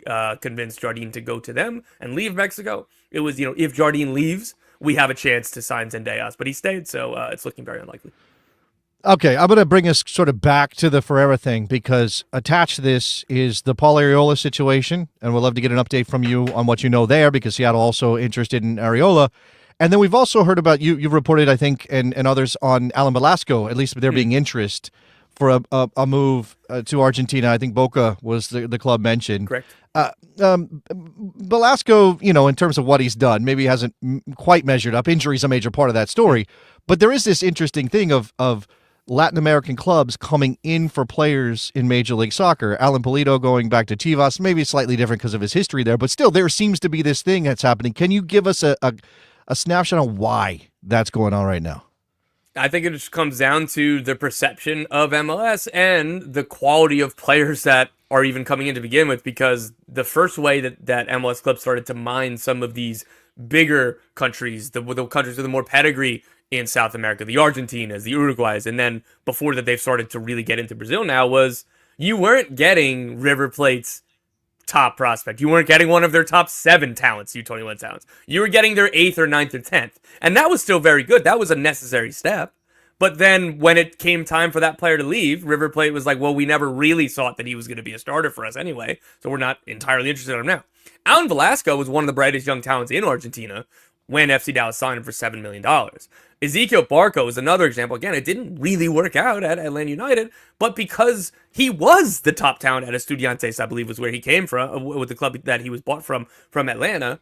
convince Jardine to go to them and leave Mexico, it was, if Jardine leaves, we have a chance to sign Zendejas. But he stayed, so it's looking very unlikely. Okay, I'm going to bring us sort of back to the Ferreira thing, because attached to this is the Paul Arriola situation, and we'd love to get an update from you on what you know there, because Seattle also interested in Arriola. And then we've also heard about, you've reported, I think, and others on Alan Velasco, at least there being interest for a move to Argentina. I think Boca was the club mentioned. Correct. Velasco, in terms of what he's done, maybe hasn't quite measured up. Injury's a major part of that story. But there is this interesting thing of Latin American clubs coming in for players in Major League Soccer. Alan Pulido going back to Chivas, maybe slightly different because of his history there, but still there seems to be this thing that's happening. Can you give us a snapshot on why that's going on right now? I think it just comes down to the perception of MLS and the quality of players that are even coming in to begin with, because the first way that MLS clubs started to mine some of these bigger countries, the countries with the more pedigree in South America, the Argentinas, the Uruguays, and then before that they've started to really get into Brazil now, was you weren't getting River Plate's top prospect. You weren't getting one of their top 7 talents, U21 talents. You were getting their 8th or 9th or 10th. And that was still very good. That was a necessary step. But then when it came time for that player to leave, River Plate was like, well, we never really thought that he was going to be a starter for us anyway, so we're not entirely interested in him now. Alan Velasco was one of the brightest young talents in Argentina when FC Dallas signed him for $7 million. Ezequiel Barco is another example. Again, it didn't really work out at Atlanta United, but because he was the top talent at Estudiantes, I believe was where he came from, with the club that he was bought from Atlanta,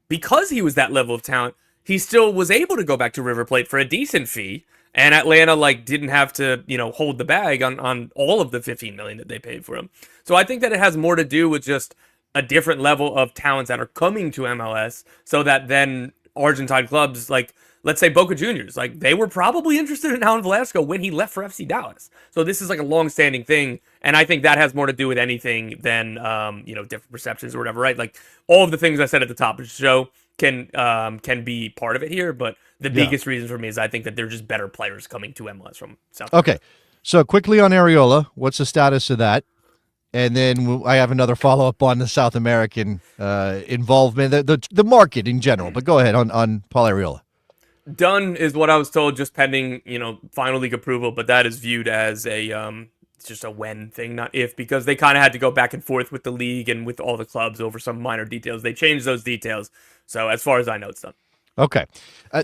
because he was that level of talent, he still was able to go back to River Plate for a decent fee, and Atlanta didn't have to, hold the bag on all of the $15 million that they paid for him. So I think that it has more to do with just a different level of talents that are coming to MLS, so that then Argentine clubs, let's say Boca Juniors, they were probably interested in Alan Velasco when he left for FC Dallas. So this is a long-standing thing, and I think that has more to do with anything than different perceptions or whatever, right? All of the things I said at the top of the show can be part of it here, but the biggest reason for me is I think that they're just better players coming to MLS from South America. Okay, so quickly on Arriola, what's the status of that? And then I have another follow-up on the South American involvement, the market in general. But go ahead on Paul Arriola. Done is what I was told, just pending, final league approval. But that is viewed as just a when thing, not if, because they kind of had to go back and forth with the league and with all the clubs over some minor details. They changed those details. So as far as I know, it's done. Okay.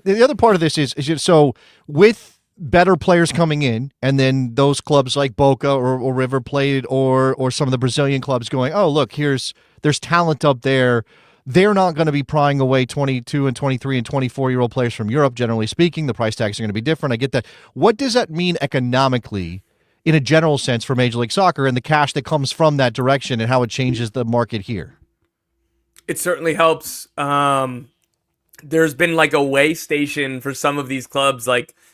The other part of this is so with better players coming in, and then those clubs like Boca or River Plate or some of the Brazilian clubs going, oh, look, there's talent up there. They're not going to be prying away 22 and 23 and 24-year-old players from Europe, generally speaking. The price tags are going to be different. I get that. What does that mean economically in a general sense for Major League Soccer and the cash that comes from that direction and how it changes the market here? It certainly helps. There's been a way station for some of these clubs,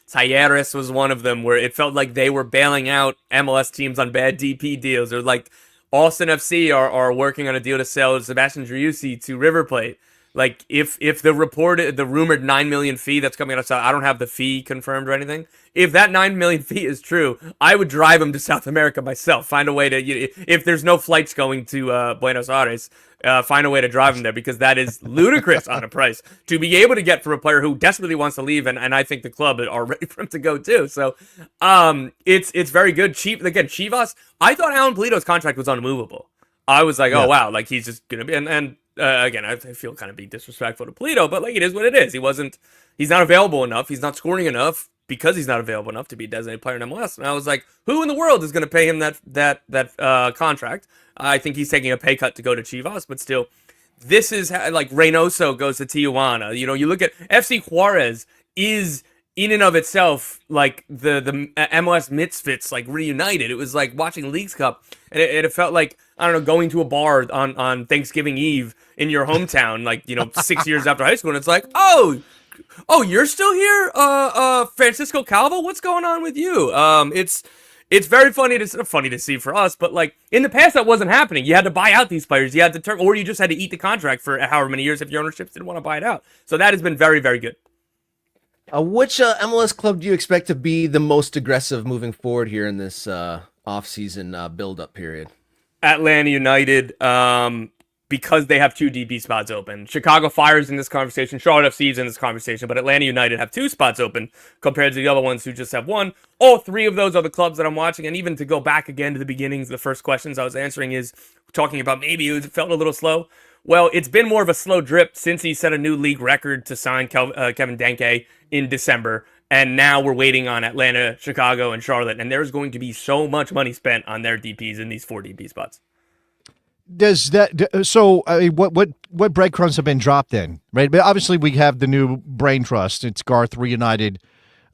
Talleres was one of them, where it felt like they were bailing out MLS teams on bad DP deals, or Austin FC are working on a deal to sell Sebastian Driussi to River Plate. If the rumored $9 million fee that's coming out of South, I don't have the fee confirmed or anything. If that $9 million fee is true, I would drive him to South America myself. Find a way to, if there's no flights going to Buenos Aires, find a way to drive him there, because that is ludicrous on a price to be able to get for a player who desperately wants to leave, and I think the club are ready for him to go too. So it's very good. Chivas, I thought Alan Pulido's contract was unmovable. I was like, oh wow, he's just gonna be, and again, I feel kind of being disrespectful to Pulido, but it is what it is. He's not available enough. He's not scoring enough because he's not available enough to be a designated player in MLS. And I was like, who in the world is going to pay him that contract? I think he's taking a pay cut to go to Chivas, but still, this is Reynoso goes to Tijuana. You look at FC Juarez is in and of itself the MLS Misfits reunited. It was like watching Leagues Cup, and it felt like, I don't know, going to a bar on Thanksgiving Eve in your hometown, 6 years after high school, and it's like, oh, you're still here, Francisco Calvo? What's going on with you? It's very funny to see for us, but like in the past that wasn't happening. You had to buy out these players. You had to or you just had to eat the contract for however many years if your ownerships didn't want to buy it out. So that has been very, very good. Which MLS club do you expect to be the most aggressive moving forward here in this offseason build-up period? Atlanta United, because they have 2 DP spots open. Chicago Fire's in this conversation. Charlotte FC's in this conversation. But Atlanta United have 2 spots open compared to the other ones who just have 1. All 3 of those are the clubs that I'm watching. And even to go back again to the beginnings, the first questions I was answering is talking about maybe it felt a little slow. Well, it's been more of a slow drip since he set a new league record to sign Kevin Denke in December. And now we're waiting on Atlanta, Chicago, and Charlotte. And there's going to be so much money spent on their DPs in these 4 DP spots. Does that so? What breadcrumbs have been dropped then? Right, but obviously we have the new brain trust. It's Garth reunited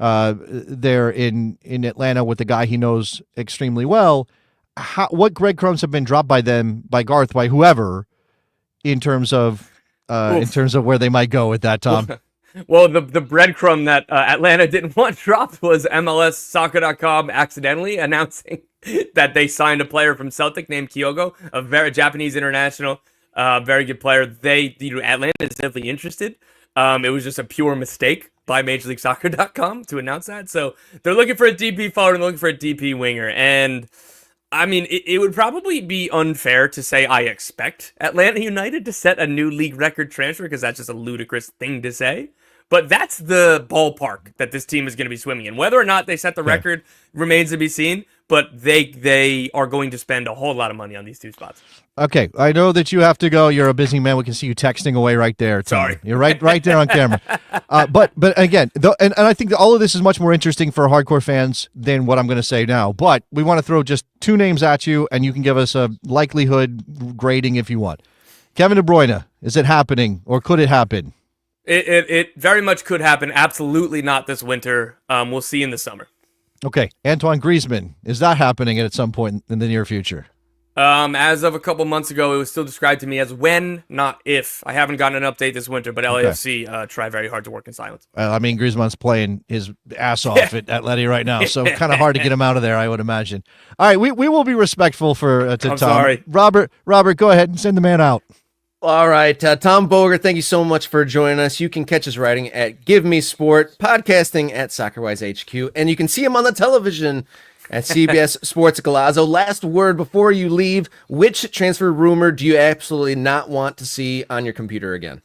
there in Atlanta with the guy he knows extremely well. What breadcrumbs have been dropped by them, by Garth, by whoever, in terms of where they might go with that, Tom? Well, the breadcrumb that Atlanta didn't want dropped was MLSsoccer.com accidentally announcing that they signed a player from Celtic named Kyogo, a very Japanese international, very good player. Atlanta is definitely interested. It was just a pure mistake by MajorLeagueSoccer.com to announce that. So they're looking for a DP forward and looking for a DP winger. And I mean, it would probably be unfair to say I expect Atlanta United to set a new league record transfer because that's just a ludicrous thing to say. But that's the ballpark that this team is going to be swimming in. Whether or not they set the record remains to be seen, but they are going to spend a whole lot of money on these 2 spots. Okay, I know that you have to go. You're a busy man. We can see you texting away right there, Tom. Sorry. You're right there on camera. But again, and I think that all of this is much more interesting for hardcore fans than what I'm going to say now. But we want to throw just 2 names at you, and you can give us a likelihood grading if you want. Kevin De Bruyne, is it happening, or could it happen? It very much could happen. Absolutely not this winter. We'll see in the summer. Okay, Antoine Griezmann, is that happening at some point in the near future? As of a couple months ago, it was still described to me as when, not if. I haven't gotten an update this winter, but LAFC try very hard to work in silence. Well, I mean, Griezmann's playing his ass off at Letty right now, so kind of hard to get him out of there, I would imagine. All right, we will be respectful to Tom. Sorry. Robert, go ahead and send the man out. All right, Tom Bogert, thank you so much for joining us. You can catch us writing at GiveMeSport, podcasting at Soccerwise HQ, and you can see him on the television at CBS Sports Golazo. Last word before you leave, which transfer rumor do you absolutely not want to see on your computer again?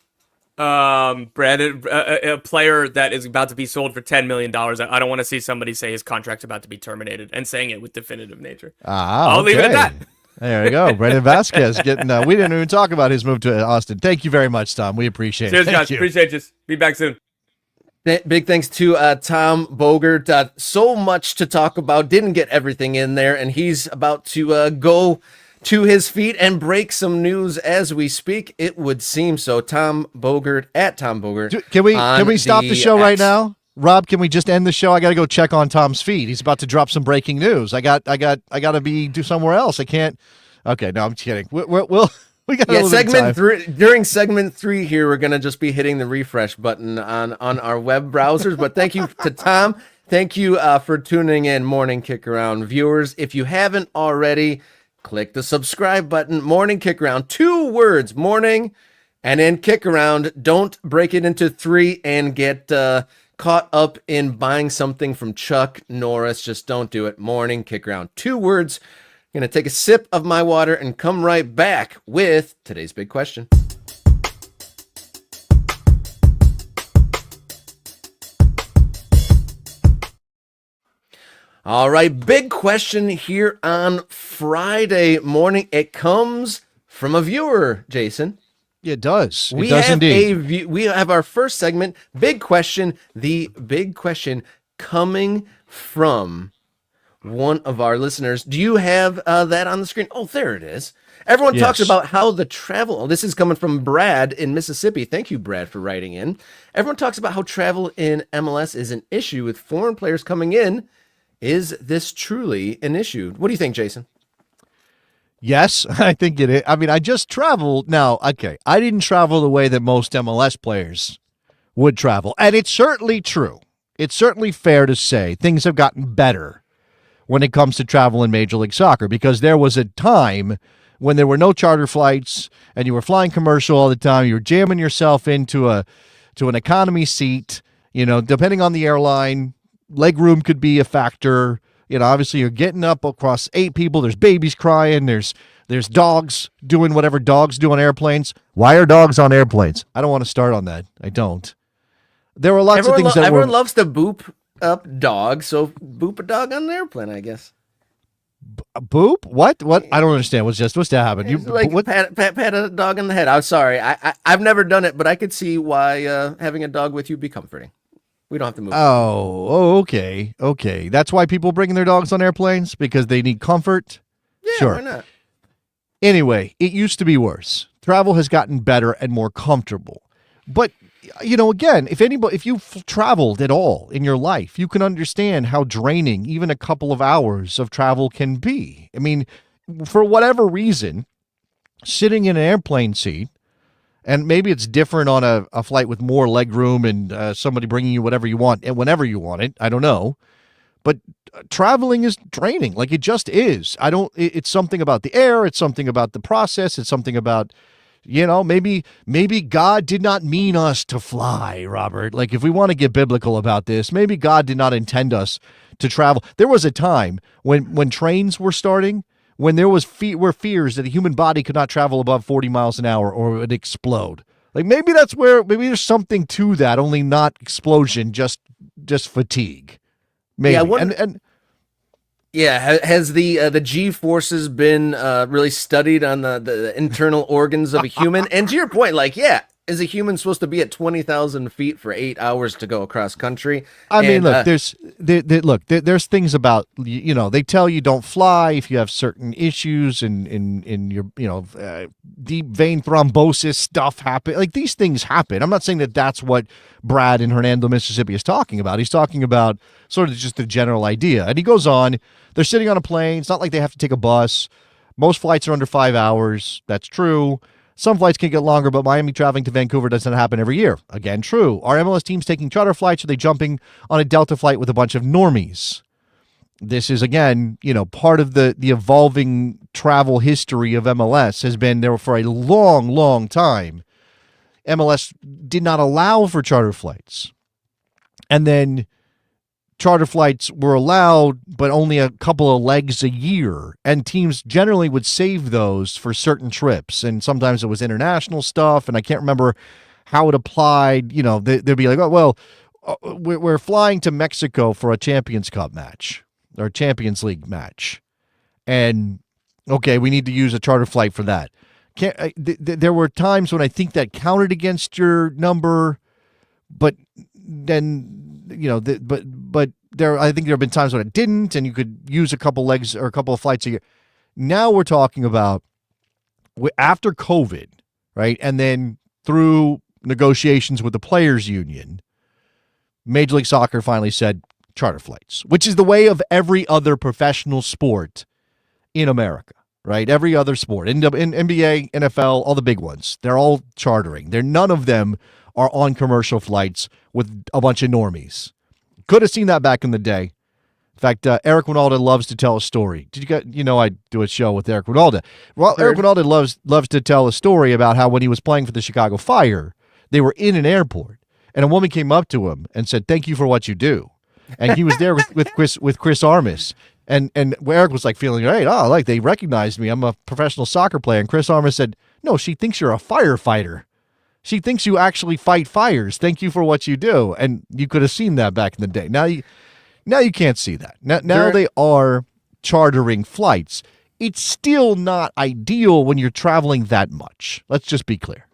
Brandon, a player that is about to be sold for $10 million. I don't want to see somebody say his contract's about to be terminated and saying it with definitive nature. I'll leave it at that. There you go. Brandon Vasquez getting, we didn't even talk about his move to Austin. Thank you very much, Tom. We appreciate it. Cheers, guys. Appreciate you. Be back soon. Big thanks to Tom Bogert. So much to talk about. Didn't get everything in there, and he's about to go to his feet and break some news as we speak. It would seem so. Tom Bogert at Tom Bogert. Can we stop the show right now? Rob, can we just end the show? I got to go check on Tom's feed. He's about to drop some breaking news. I got to do somewhere else. I can't. Okay, no, I'm kidding. We got segment 3. During segment 3 here, we're gonna just be hitting the refresh button on our web browsers. But thank you to Tom. Thank you for tuning in, Morning Kick Around viewers. If you haven't already, click the subscribe button. Morning Kick Around, 2 words, morning, and then kick around. Don't break it into 3 and get caught up in buying something from Chuck Norris. Just don't do it. Morning Kick Around, 2 words. I'm going to take a sip of my water and come right back with today's big question. All right, big question here on Friday morning. It comes from a viewer, Jason. It does. We does have indeed. We have our first segment, big question. The big question coming from one of our listeners. Do you have that on the screen? Oh, there it is. Everyone talks about how the travel. This is coming from Brad in Mississippi. Thank you, Brad, for writing in. Everyone talks about how travel in MLS is an issue with foreign players coming in. Is this truly an issue? What do you think, Jason? Yes, I think it is. I mean, I just traveled. Now, okay, I didn't travel the way that most MLS players would travel. And it's certainly true. It's certainly fair to say things have gotten better when it comes to travel in Major League Soccer, because there was a time when there were no charter flights and you were flying commercial all the time. You were jamming yourself into an economy seat. Depending on the airline, leg room could be a factor. Obviously you're getting up across 8 people. There's babies crying. There's dogs doing whatever dogs do on airplanes. Why are dogs on airplanes? I don't want to start on that. I don't. There were lots of things everyone loves to boop up dog, so boop a dog on an airplane, I guess. Boop? What? I don't understand. What's that happen? You pat a dog on the head. I'm sorry. I've never done it, but I could see why having a dog with you be comforting. We don't have to move. Oh, okay. That's why people bring their dogs on airplanes, because they need comfort. Yeah, sure. Why not? Anyway, it used to be worse. Travel has gotten better and more comfortable. But again, if you've traveled at all in your life, you can understand how draining even a couple of hours of travel can be. I mean, for whatever reason, sitting in an airplane seat, and maybe it's different on a flight with more leg room and somebody bringing you whatever you want and whenever you want it. I don't know. But traveling is draining. Like, it just is. It's something about the air. It's something about the process. It's something about, maybe God did not mean us to fly, Robert. Like, if we want to get biblical about this, maybe God did not intend us to travel. There was a time when trains were starting, when there were fears that the human body could not travel above 40 miles an hour or it would explode. Like, maybe there's something to that, only not explosion, just fatigue. Maybe. Yeah, has the G forces been really studied on the internal organs of a human? And to your point, is a human supposed to be at 20,000 feet for 8 hours to go across country? Look, there's things about, they tell you don't fly if you have certain issues in your, deep vein thrombosis stuff happen. Like, these things happen. I'm not saying that that's what Brad in Hernando, Mississippi is talking about. He's talking about sort of just the general idea. And he goes on, they're sitting on a plane. It's not like they have to take a bus. Most flights are under 5 hours. That's true. Some flights can get longer, but Miami traveling to Vancouver doesn't happen every year. Again, true. Are MLS teams taking charter flights? Are they jumping on a Delta flight with a bunch of normies? This is, again, part of the evolving travel history of MLS has been there for a long, long time. MLS did not allow for charter flights. And then charter flights were allowed, but only a couple of legs a year. And teams generally would save those for certain trips. And sometimes it was international stuff. And I can't remember how it applied. They'd be like, oh, well, we're flying to Mexico for a Champions Cup match or Champions League match. And, okay, we need to use a charter flight for that. There were times when I think that counted against your number, but then, but I think there have been times when it didn't, and you could use a couple legs or a couple of flights a year. Now we're talking about after COVID, right? And then through negotiations with the players union, Major League Soccer finally said charter flights, which is the way of every other professional sport in America, right? Every other sport, in NBA, NFL, all the big ones, they're all chartering. None of them are on commercial flights with a bunch of normies. Could have seen that back in the day. In fact, Eric Winalda loves to tell a story. Did you get? I do a show with Eric Winalda. Well, Eric Winalda loves to tell a story about how when he was playing for the Chicago Fire, they were in an airport, and a woman came up to him and said, "Thank you for what you do." And he was there with Chris Armas, and Eric was like feeling great. Oh, like they recognized me. I'm a professional soccer player. And Chris Armas said, "No, she thinks you're a firefighter. She thinks you actually fight fires. Thank you for what you do." And you could have seen that back in the day. Now you can't see that. Now they are chartering flights. It's still not ideal when you're traveling that much. Let's just be clear.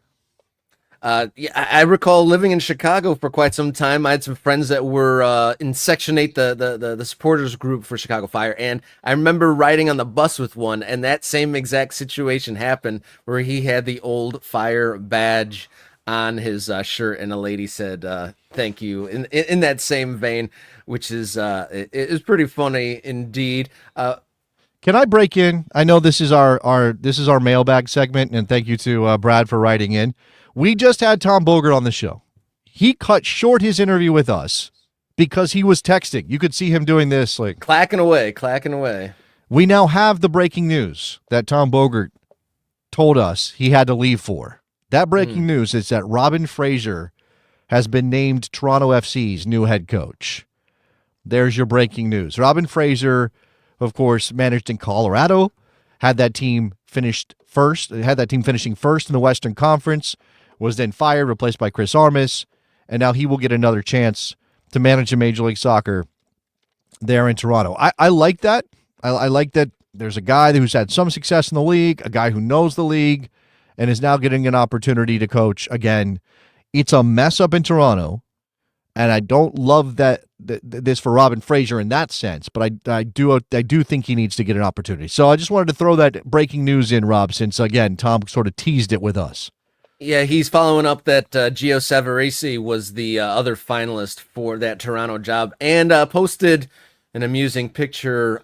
I recall living in Chicago for quite some time. I had some friends that were in Section 8, the supporters group for Chicago Fire, and I remember riding on the bus with one, and that same exact situation happened where he had the old Fire badge on his shirt, and a lady said, "Thank you," in that same vein, which is it is pretty funny indeed. Can I break in? I know this is our mailbag segment, and thank you to Brad for writing in. We just had Tom Bogert on the show. He cut short his interview with us because he was texting. You could see him doing this, like clacking away. We now have the breaking news that Tom Bogert told us he had to leave for. That breaking news is that Robin Fraser has been named Toronto FC's new head coach. There's your breaking news. Robin Fraser, of course, managed in Colorado, had that team finishing first in the Western Conference, was then fired, replaced by Chris Armas, and now he will get another chance to manage a Major League Soccer there in Toronto. I like that. I like that there's a guy who's had some success in the league, a guy who knows the league, and is now getting an opportunity to coach again. It's a mess up in Toronto, and I don't love this for Robin Fraser in that sense, but I do think he needs to get an opportunity. So I just wanted to throw that breaking news in, Rob, since, again, Tom sort of teased it with us. Yeah, he's following up that Gio Savarese was the other finalist for that Toronto job, and posted an amusing picture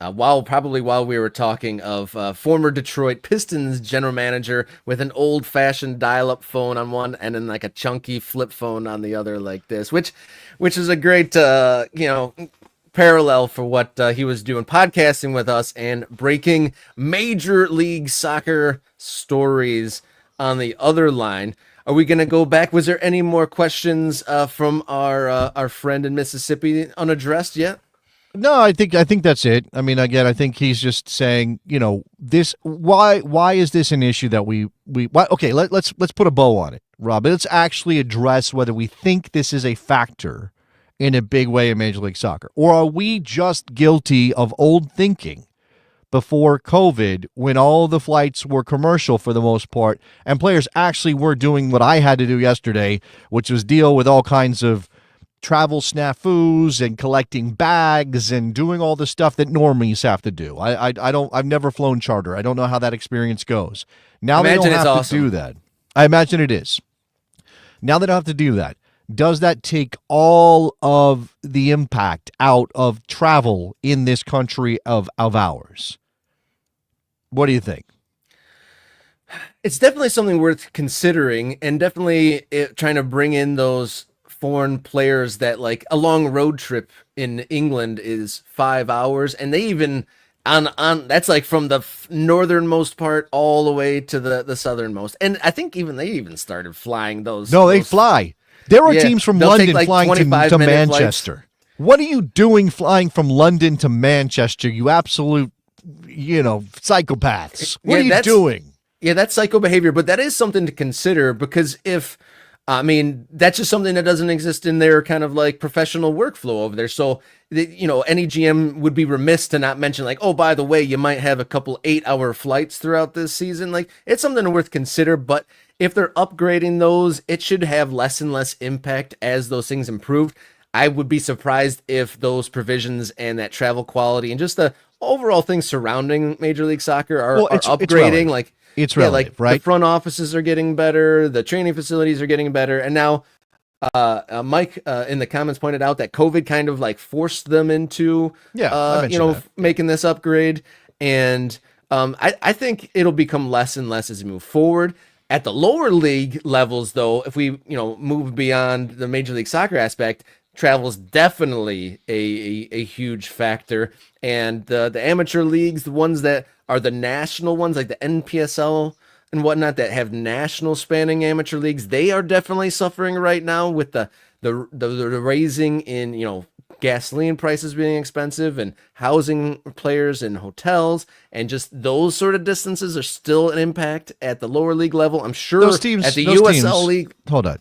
while we were talking of former Detroit Pistons general manager with an old-fashioned dial-up phone on one and then like a chunky flip phone on the other, like this, which is a great parallel for what he was doing, podcasting with us and breaking Major League Soccer stories on the other line. Are we going to go back? Was there any more questions from our friend in Mississippi unaddressed yet? No, I think that's it. I mean, again, I think he's just saying, this. Why is this an issue that we? Okay, let's put a bow on it, Rob. Let's actually address whether we think this is a factor in a big way in Major League Soccer, or are we just guilty of old thinking before COVID, when all the flights were commercial for the most part, and players actually were doing what I had to do yesterday, which was deal with all kinds of travel snafus and collecting bags and doing all the stuff that normies have to do. I've never flown charter. I don't know how that experience goes. Now they don't have to do that. I imagine it is. Now they don't have to do that. Does that take all of the impact out of travel in this country of ours? What do you think? It's definitely something worth considering, and definitely trying to bring in those foreign players that, like, a long road trip in England is 5 hours, and they even on that's like from the northernmost part all the way to the southernmost. And I think they started flying those. No, they fly. There are teams from London flying to Manchester. Flights. What are you doing flying from London to Manchester, you absolute, psychopaths? What are you doing? Yeah, that's psycho behavior, but that is something to consider, because that's just something that doesn't exist in their kind of like professional workflow over there. So, any GM would be remiss to not mention, like, oh, by the way, you might have a couple 8-hour flights throughout this season. Like, it's something worth consider, but if they're upgrading those, it should have less and less impact as those things improve. I would be surprised if those provisions and that travel quality and just the overall things surrounding Major League Soccer are upgrading. It's relative, right? The front offices are getting better, the training facilities are getting better, and now Mike in the comments pointed out that COVID kind of like forced them into making this upgrade, and I think it'll become less and less as we move forward. At the lower league levels, though, if we move beyond the Major League Soccer aspect, travel is definitely a huge factor, and the amateur leagues, the ones that are the national ones, like the NPSL and whatnot, that have national spanning amateur leagues, they are definitely suffering right now with the raising in gasoline prices being expensive and housing players in hotels, and just those sort of distances are still an impact at the lower league level. I'm sure those teams, at the USL league. Hold on.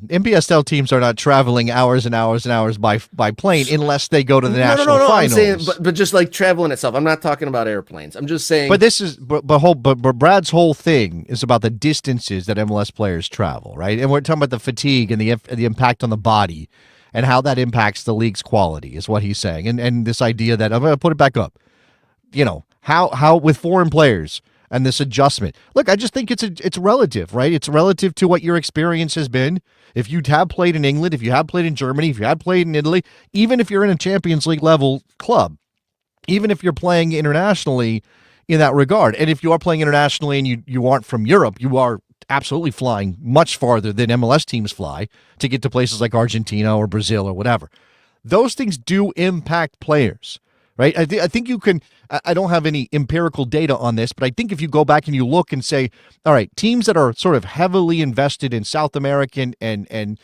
NPSL teams are not traveling hours and hours and hours by plane unless they go to the national finals. I'm saying, but just like traveling itself. I'm not talking about airplanes. I'm just saying. But this is but Brad's whole thing is about the distances that MLS players travel, right? And we're talking about the fatigue and the impact on the body, and how that impacts the league's quality is what he's saying. And this idea that, I'm going to put it back up, how with foreign players and this adjustment. Look, I just think it's relative, right? It's relative to what your experience has been. If you have played in England, if you have played in Germany, if you have played in Italy, even if you're in a Champions League level club, even if you're playing internationally in that regard, and if you are playing internationally and you aren't from Europe, you are absolutely flying much farther than MLS teams fly to get to places like Argentina or Brazil or whatever. Those things do impact players, right? I think you can. I don't have any empirical data on this, but I think if you go back and you look and say, all right, teams that are sort of heavily invested in South American and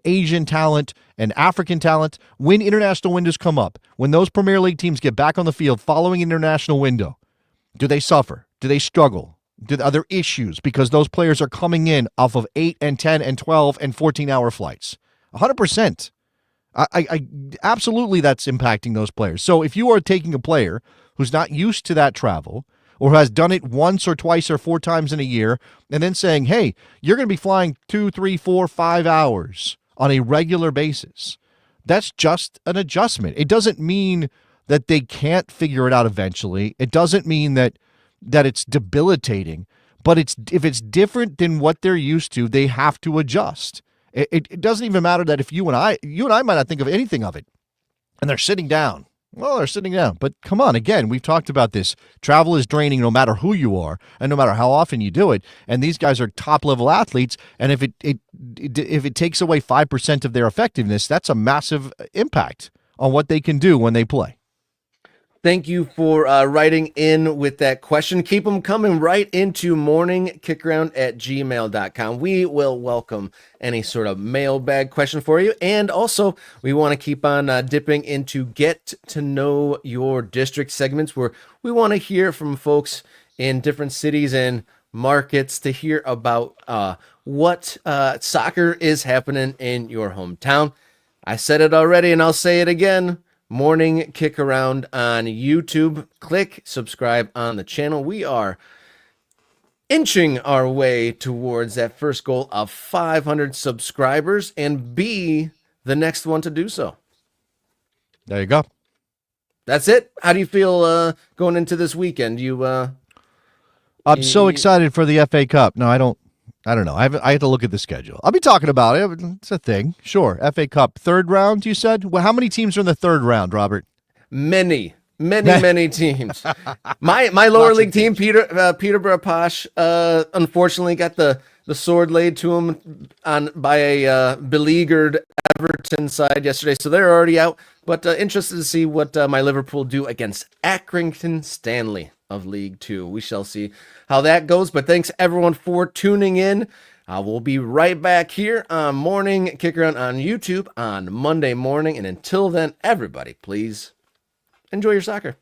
Asian talent and African talent, when international windows come up, when those Premier League teams get back on the field following an international window, do they suffer? Do they struggle? Are there issues because those players are coming in off of 8 and 10 and 12 and 14-hour flights? 100%. I absolutely, that's impacting those players. So if you are taking a player who's not used to that travel or has done it once or twice or 4 times in a year and then saying, hey, you're going to be flying 2, 3, 4, 5 hours on a regular basis, that's just an adjustment. It doesn't mean that they can't figure it out eventually. It doesn't mean that it's debilitating, but if it's different than what they're used to, they have to adjust. It doesn't even matter that if you and I might not think of anything of it, and they're sitting down. Well, they're sitting down. But come on, again, we've talked about this. Travel is draining no matter who you are and no matter how often you do it. And these guys are top-level athletes, and if it takes away 5% of their effectiveness, that's a massive impact on what they can do when they play. Thank you for writing in with that question. Keep them coming right into morningkickaround@gmail.com. We will welcome any sort of mailbag question for you. And also, we want to keep on dipping into get to know your district segments where we want to hear from folks in different cities and markets to hear about what soccer is happening in your hometown. I said it already and I'll say it again. Morning Kick Around on YouTube. Click subscribe on the channel. We are inching our way towards that first goal of 500 subscribers and be the next one to do so. There you go. That's it. How do you feel going into this weekend? I'm so excited for the FA Cup. No, I don't know. I have to look at the schedule. I'll be talking about it. It's a thing. Sure. FA Cup. 3rd round, you said? Well, how many teams are in the 3rd round, Robert? Many teams. My lower league team, Peterborough Posh, unfortunately got the sword laid to him by a beleaguered Everton side yesterday, so they're already out. But interested to see what my Liverpool do against Accrington Stanley of League Two. We shall see how that goes. But thanks everyone for tuning in. We'll be right back here on Morning Kick Around on YouTube on Monday morning. And until then, everybody, please enjoy your soccer.